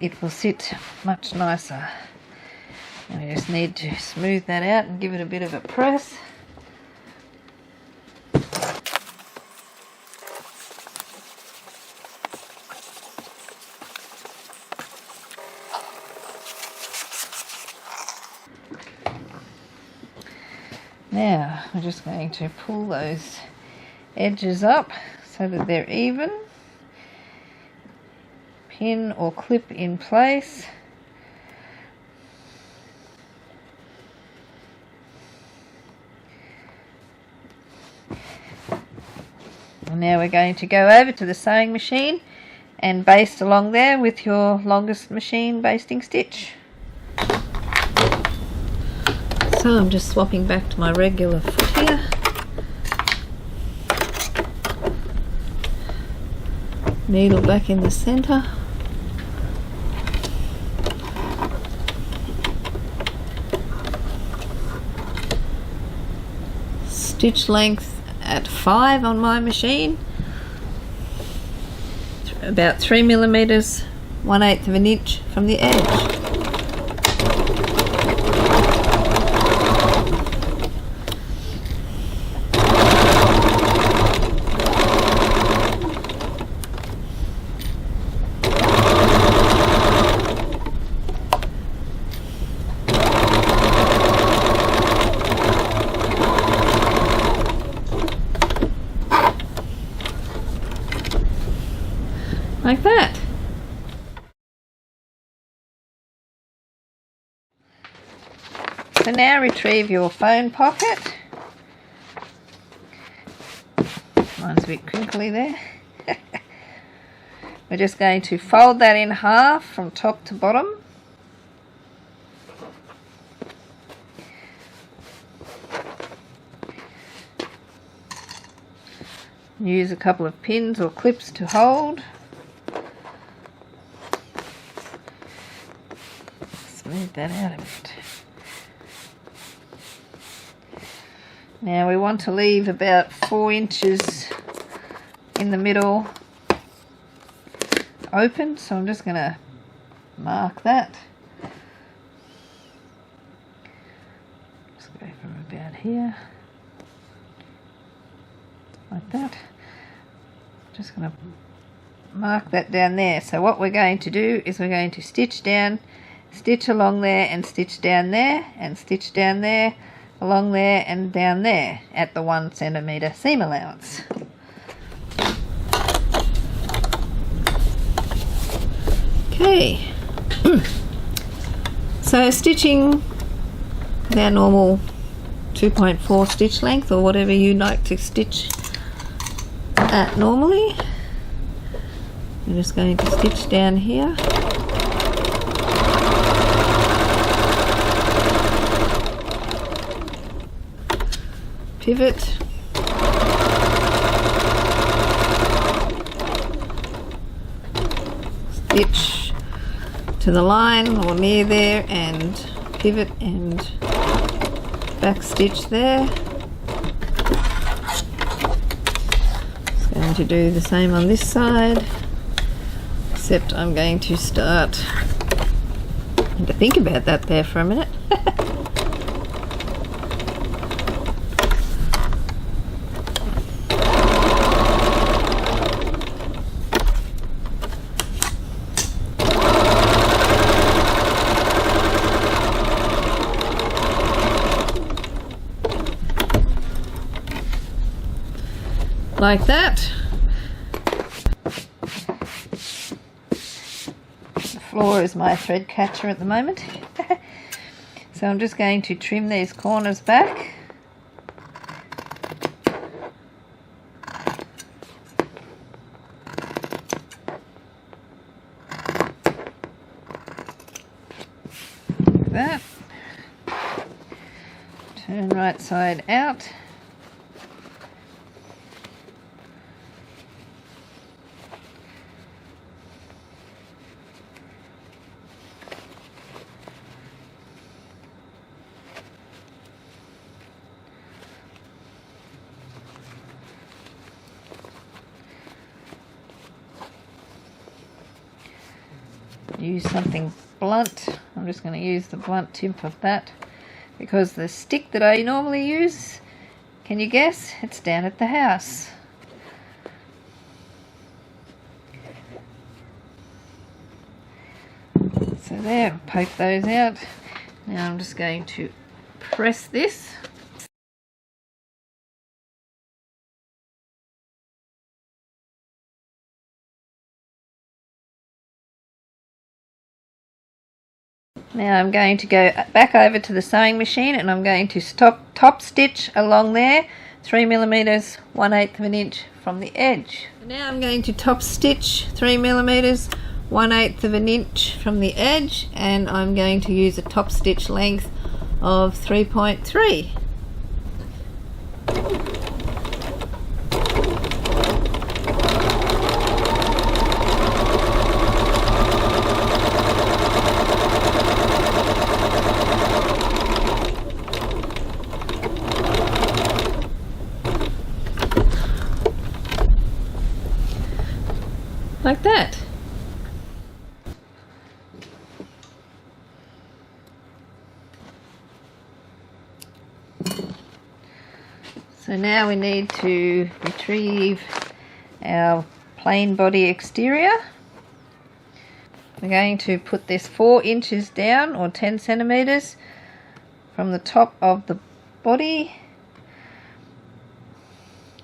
it will sit much nicer. And we just need to smooth that out and give it a bit of a press. Now we're just going to pull those edges up so that they're even. Pin or clip in place. And now we're going to go over to the sewing machine and baste along there with your longest machine basting stitch. So I'm just swapping back to my regular foot here. Needle back in the centre. Stitch length at 5 on my machine. About 3 millimeters, 1/8 of an inch from the edge. Like that. So now retrieve your phone pocket. Mine's a bit crinkly there. We're just going to fold that in half from top to bottom. Use a couple of pins or clips to hold. Smooth that out a bit. Now we want to leave about 4 inches in the middle open, so I'm just going to mark that. Just go from about here, like that. Just going to mark that down there. So what we're going to do is we're going to stitch down, stitch along there and stitch down there and stitch down there, along there and down there at the 1 centimetre seam allowance. Okay, so stitching with our normal 2.4 stitch length, or whatever you like to stitch at normally. I'm just going to stitch down here. Pivot. Stitch to the line or near there and pivot and back stitch there. Just going to do the same on this side, except I'm going to start. I had to think about that there for a minute. Like that. The floor is my thread catcher at the moment. So I'm just going to trim these corners back. Like that. Turn right side out. Use something blunt. I'm just going to use the blunt tip of that because the stick that I normally use, can you guess? It's down at the house. So there, poke those out. Now I'm just going to press this. Now I'm going to go back over to the sewing machine and I'm going to top stitch along there 3mm 1/8 of an inch from the edge. Now I'm going to top stitch 3mm 1/8 of an inch from the edge, and I'm going to use a top stitch length of 3.3. Like that. So now we need to retrieve our plain body exterior. We're going to put this 4 inches down, or 10 centimeters from the top of the body,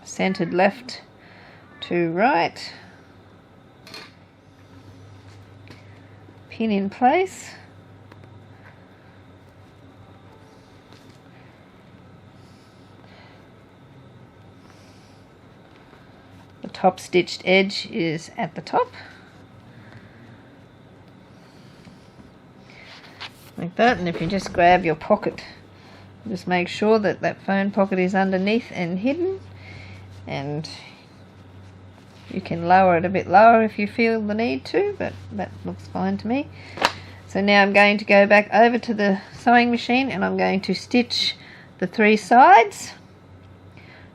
centered left to right. Pin in place. The top stitched edge is at the top. like that. And if you just grab your pocket, just make sure that that phone pocket is underneath and hidden, and you can lower it a bit lower if you feel the need to, but that looks fine to me. So now I'm going to go back over to the sewing machine and I'm going to stitch the 3 sides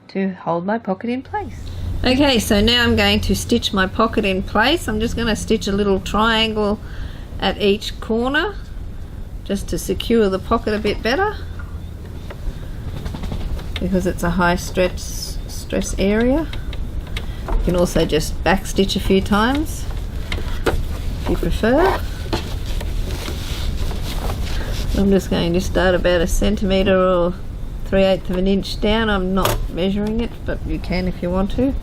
to hold my pocket in place. Okay, so now I'm going to stitch my pocket in place. I'm just going to stitch a little triangle at each corner just to secure the pocket a bit better, because it's a high stress area. You can also just back stitch a few times if you prefer. I'm just going to start about 1 centimetre or 3/8 of an inch down. I'm not measuring it, but you can if you want to.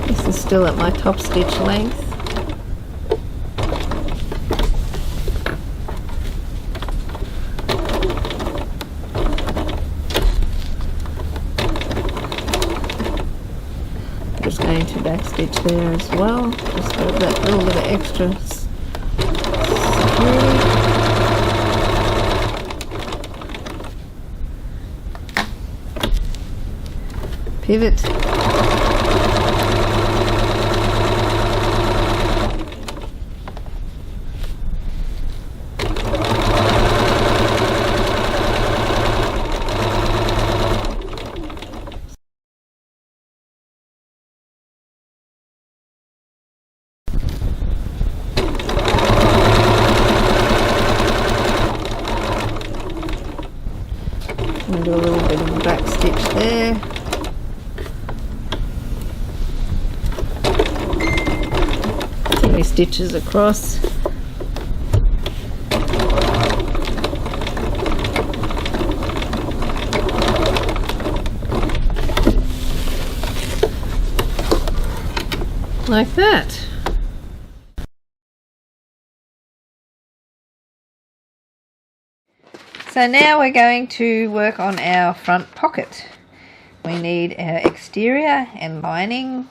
This is still at my top stitch length. Just going to back stitch there as well, just for that little bit of extra security. Pivot. And do a little bit of a back stitch there. Three stitches across. Like that. So now we're going to work on our front pocket. We need our exterior and lining,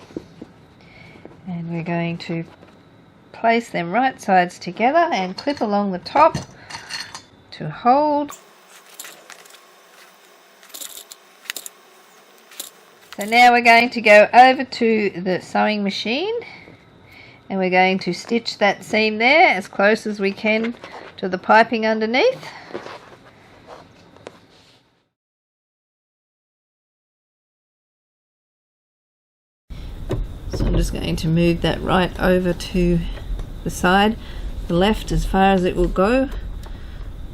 and we're going to place them right sides together and clip along the top to hold. So now we're going to go over to the sewing machine and we're going to stitch that seam there as close as we can to the piping underneath. So I'm just going to move that right over to the side, the left as far as it will go.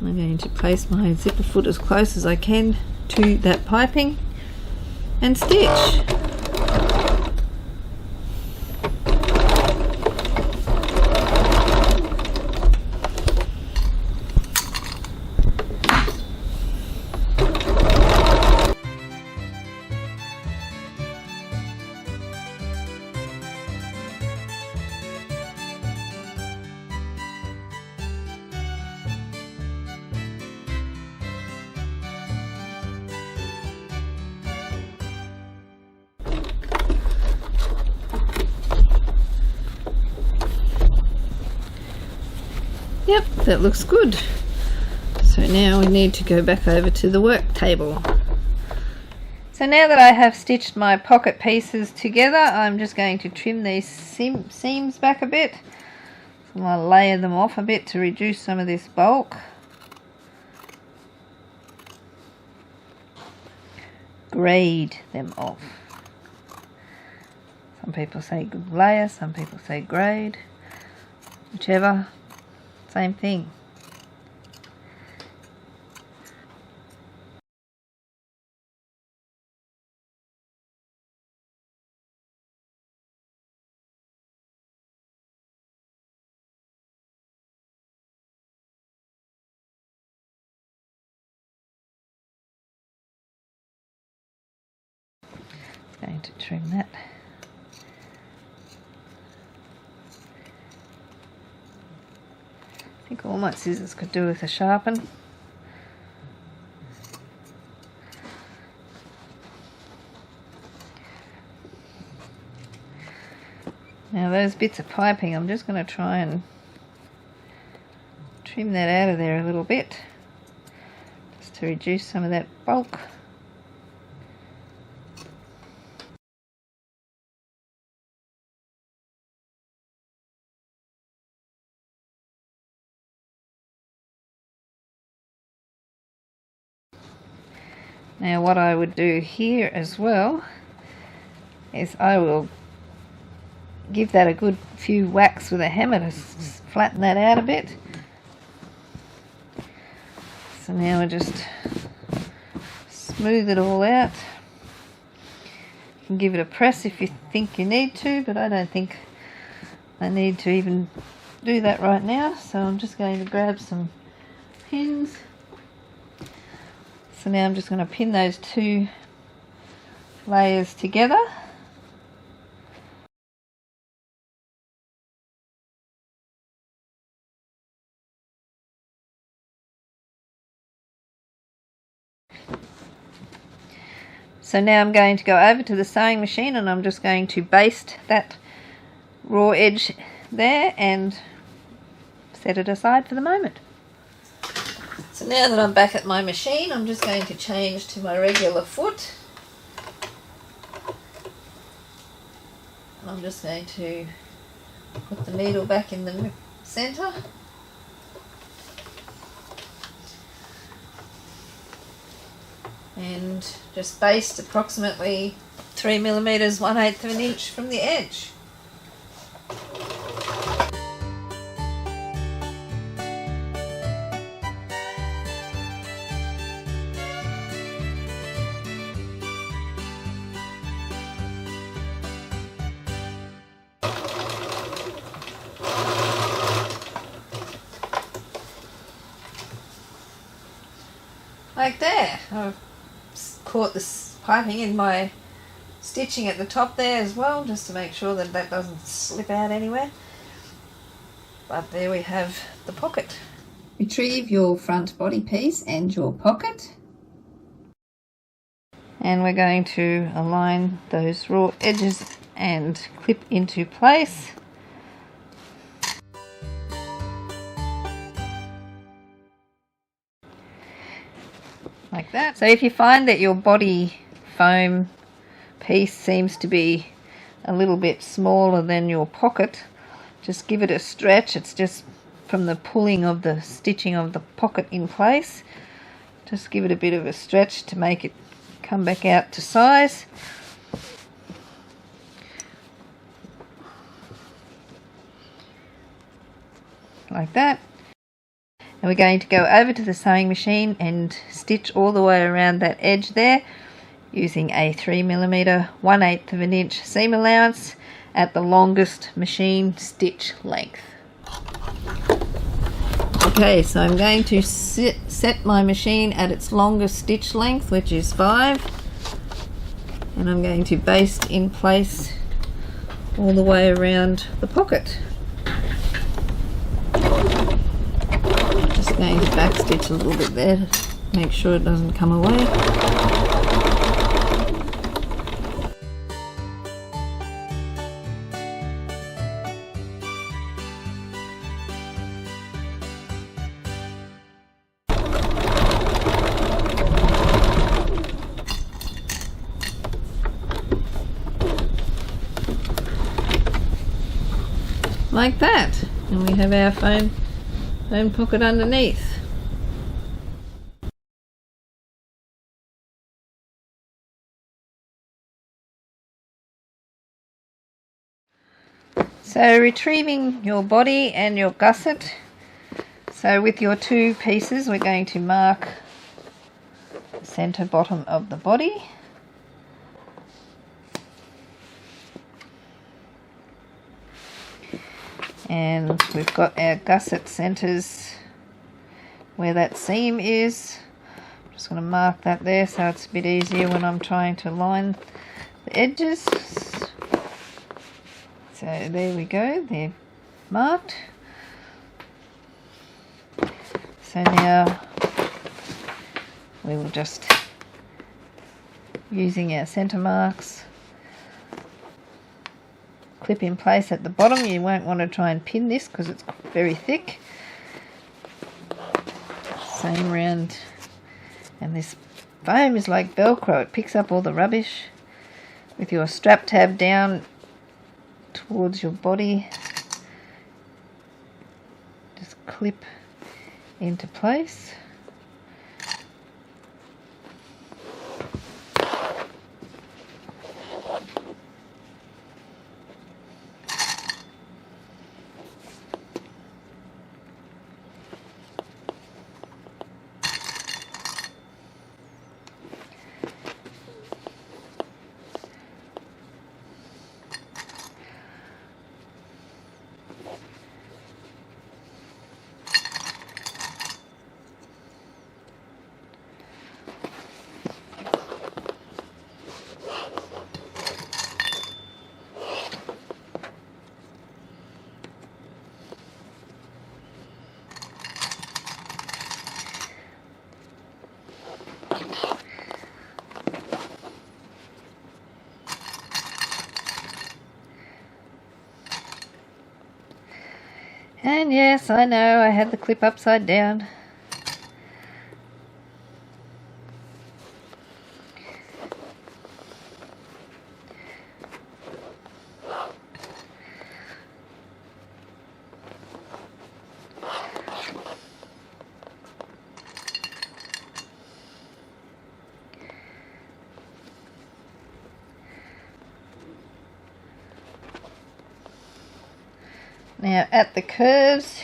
I'm going to place my zipper foot as close as I can to that piping and stitch. Yep, that looks good. So now we need to go back over to the work table. So now that I have stitched my pocket pieces together, I'm just going to trim these seams back a bit. So I'm going to layer them off a bit to reduce some of this bulk. Grade them off. Some people say layer, some people say grade. Whichever. Same thing. Going to trim that. I think all my scissors could do with a sharpen. Now Now those bits of piping, I'm just going to try and trim that out of there a little bit, just to reduce some of that bulk. Now what I would do here as well is I will give that a good few whacks with a hammer to flatten that out a bit. So now I just smooth it all out. You can give it a press if you think you need to, but I don't think I need to even do that right now. So I'm just going to grab some pins. So now I'm just going to pin those two layers together. So now I'm going to go over to the sewing machine and I'm just going to baste that raw edge there and set it aside for the moment. So now that I'm back at my machine, I'm just going to change to my regular foot. And I'm just going to put the needle back in the centre. And just baste approximately 3 millimeters, 1/8 of an inch from the edge. Like that. I've caught this piping in my stitching at the top there as well, just to make sure that that doesn't slip out anywhere. But there we have the pocket. Retrieve your front body piece and your pocket. And we're going to align those raw edges and clip into place. Like that. So if you find that your body foam piece seems to be a little bit smaller than your pocket, just give it a stretch. It's just from the pulling of the stitching of the pocket in place. Just give it a bit of a stretch to make it come back out to size. Like that. And we're going to go over to the sewing machine and stitch all the way around that edge there using a 3 millimeter, 1/8 of an inch seam allowance at the longest machine stitch length. Okay, so I'm going to set my machine at its longest stitch length, which is 5, and I'm going to baste in place all the way around the pocket. Just going to backstitch a little bit there to make sure it doesn't come away. Like that, and we have our foam pocket underneath. So retrieving your body and your gusset. So with your two pieces we're going to mark the centre bottom of the body. And we've got our gusset centres where that seam is. I'm just going to mark that there so it's a bit easier when I'm trying to line the edges. So there we go, they're marked. So now we will just, using our centre marks, clip in place at the bottom. You won't want to try and pin this because it's very thick. Same round, and this foam is like Velcro. It picks up all the rubbish. With your strap tab down towards your body, just clip into place. And yes, I know I had the clip upside down. Now at the curves,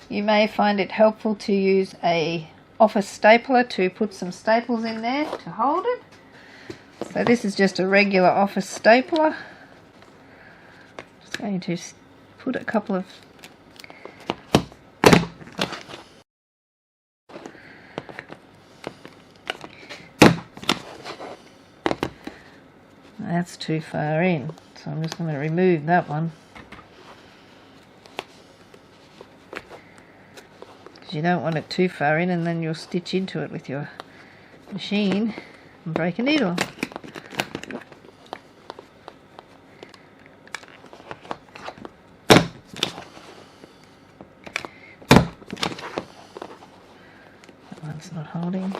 you may find it helpful to use a office stapler to put some staples in there to hold it. So this is just a regular office stapler. Just going to put a couple of that's too far in, so I'm just going to remove that one. You don't want it too far in, and then you'll stitch into it with your machine and break a needle. That one's not holding.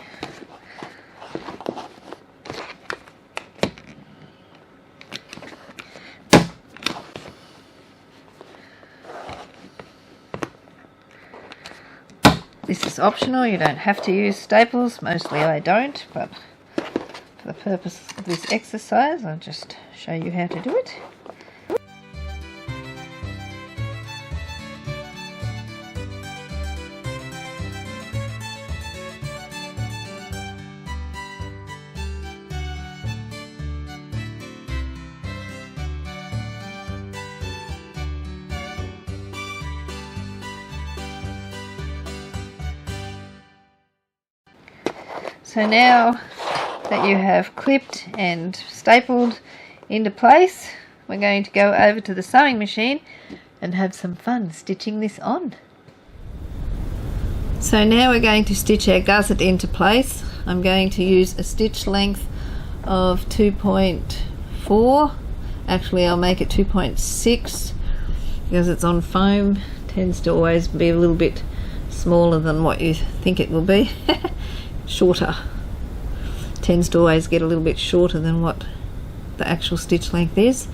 This is optional, you don't have to use staples. Mostly I don't, but for the purpose of this exercise, I'll just show you how to do it. So now that you have clipped and stapled into place, we're going to go over to the sewing machine and have some fun stitching this on. So now we're going to stitch our gusset into place. I'm going to use a stitch length of 2.4. Actually, I'll make it 2.6 because it's on foam. It tends to always be a little bit smaller than what you think it will be. Shorter. Tends to always get a little bit shorter than what the actual stitch length is,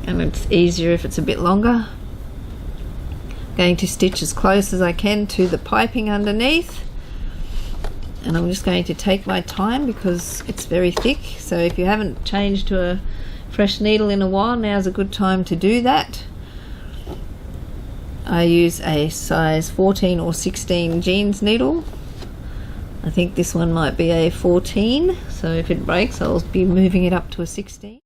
and it's easier if it's a bit longer. Going to stitch as close as I can to the piping underneath, and I'm just going to take my time because it's very thick. So if you haven't changed to a fresh needle in a while, now's a good time to do that. I use a size 14 or 16 jeans needle. I think this one might be a 14, so if it breaks I'll be moving it up to a 16.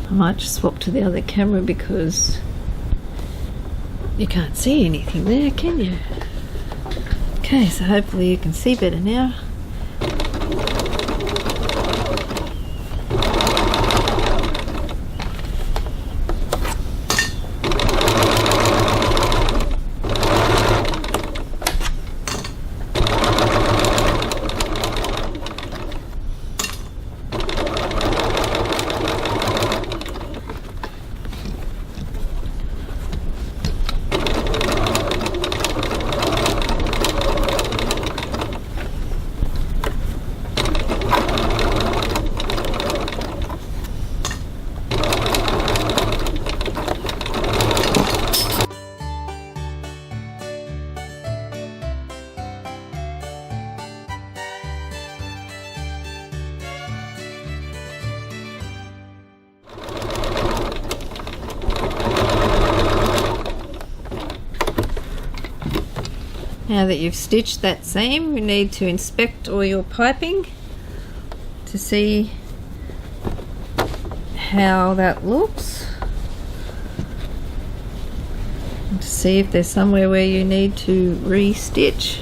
I might just swap to the other camera because You can't see anything there, can you? Okay, so hopefully you can see better now. Now that you've stitched that seam, you need to inspect all your piping to see how that looks, and to see if there's somewhere where you need to re-stitch.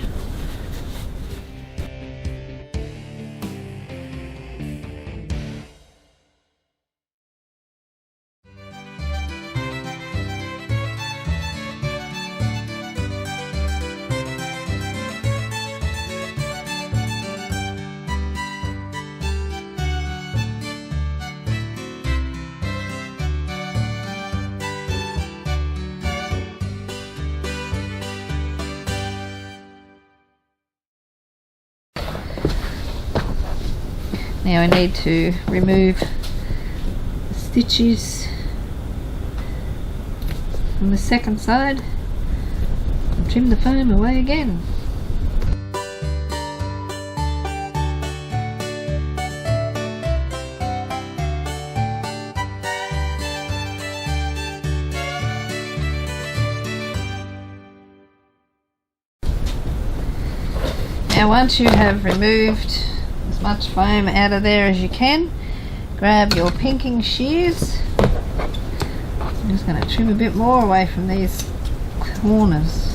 Now I need to remove the stitches from the second side and trim the foam away again. Now once you have removed as much foam out of there as you can, grab your pinking shears. I'm just going to trim a bit more away from these corners.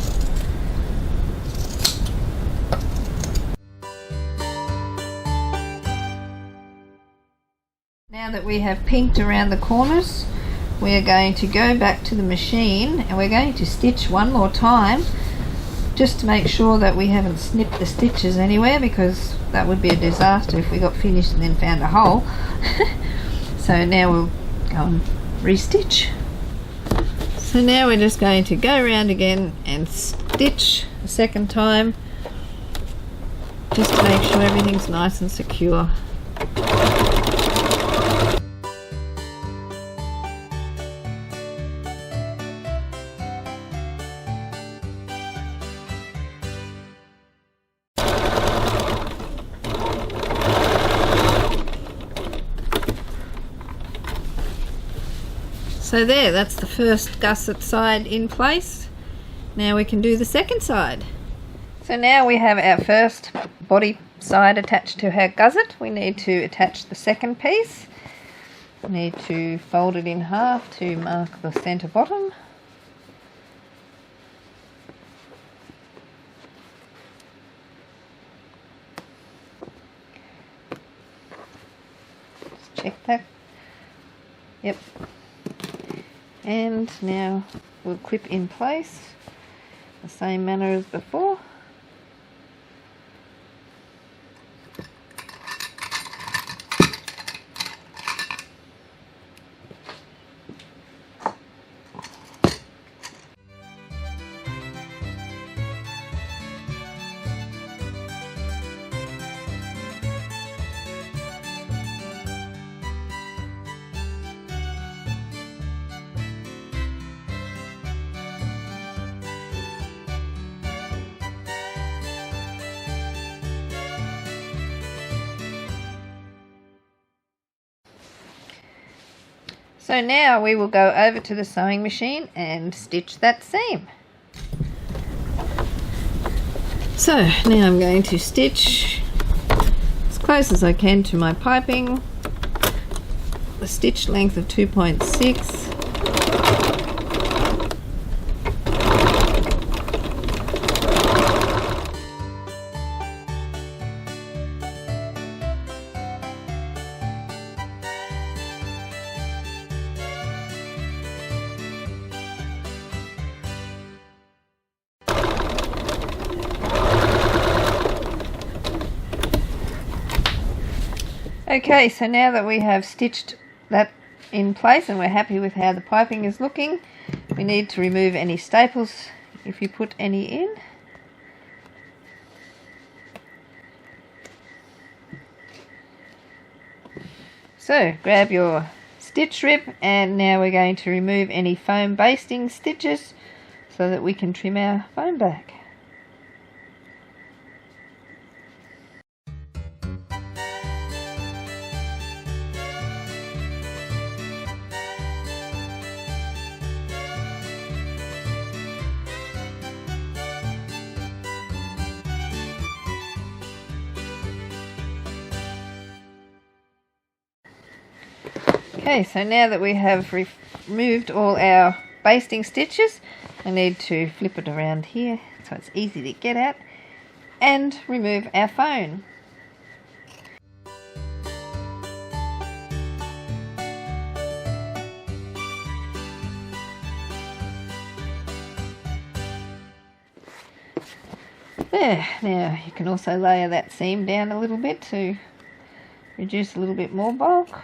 Now that we have pinked around the corners, we are going to go back to the machine and we're going to stitch one more time, just to make sure that we haven't snipped the stitches anywhere, because that would be a disaster if we got finished and then found a hole. So now we'll go and re-stitch. So now we're just going to go around again and stitch a second time, just to make sure everything's nice and secure. So there, that's the first gusset side in place. Now we can do the second side. So now we have our first body side attached to our gusset. We need to attach the second piece. We need to fold it in half to mark the centre bottom. Just check that. Yep. And now we'll clip in place the same manner as before. So now we will go over to the sewing machine and stitch that seam. So now I'm going to stitch as close as I can to my piping, a stitch length of 2.6. Okay, so now that we have stitched that in place and we're happy with how the piping is looking, we need to remove any staples if you put any in. So grab your stitch strip, and now we're going to remove any foam basting stitches so that we can trim our foam back. Okay, so now that we have removed all our basting stitches, I need to flip it around here so it's easy to get at, and remove our foam. There, now you can also layer that seam down a little bit to reduce a little bit more bulk.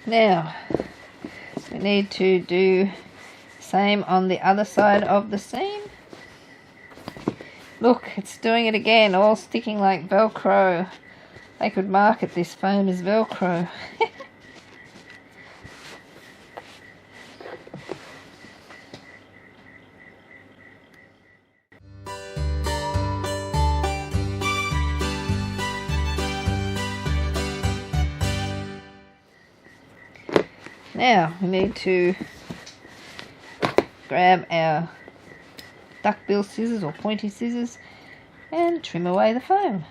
Now we need to do the same on the other side of the seam. Look, it's doing it again, all sticking like Velcro. They could market this foam as Velcro. Now we need to grab our duckbill scissors or pointy scissors and trim away the foam.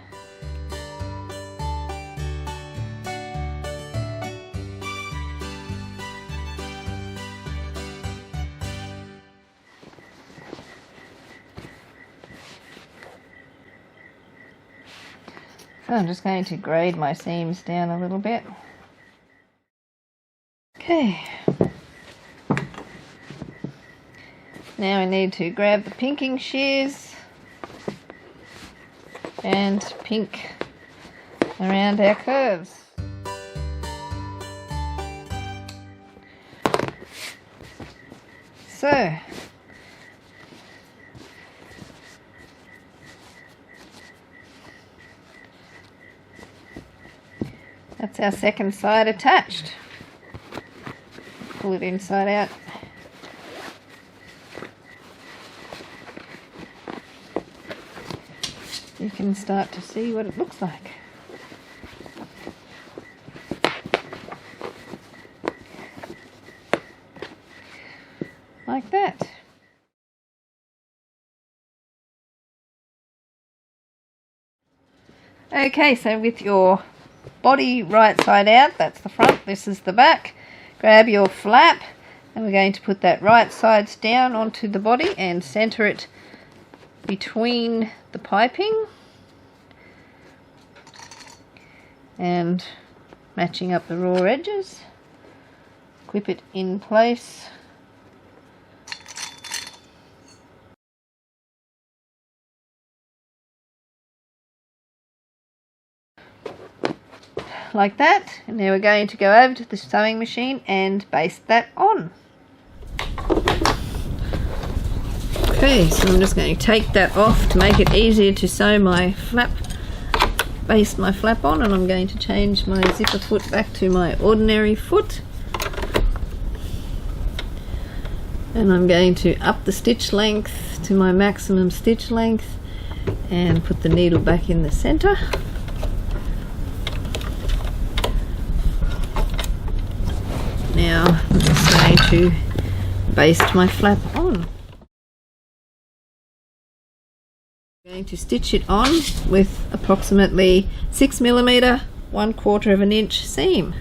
So I'm just going to grade my seams down a little bit. Okay, now we need to grab the pinking shears and pink around our curves. So that's our second side attached. Pull it inside out. You can start to see what it looks like. Like that. Okay, so with your body right side out, that's the front, this is the back. Grab your flap, and we're going to put that right sides down onto the body and center it between the piping, and matching up the raw edges. Clip it in place. Like that, and now we're going to go over to the sewing machine and baste that on. Okay, so I'm just going to take that off to make it easier to sew my flap, baste my flap on, and I'm going to change my zipper foot back to my ordinary foot. And I'm going to up the stitch length to my maximum stitch length and put the needle back in the center. Now I'm just going to baste my flap on. I'm going to stitch it on with approximately 6mm, 1/4 of an inch seam.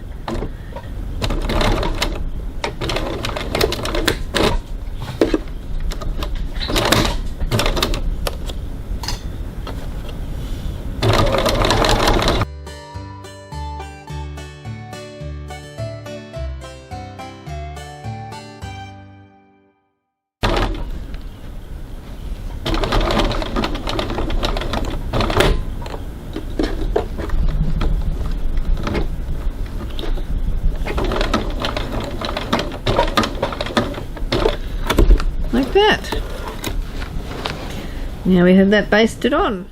Now we have that basted on.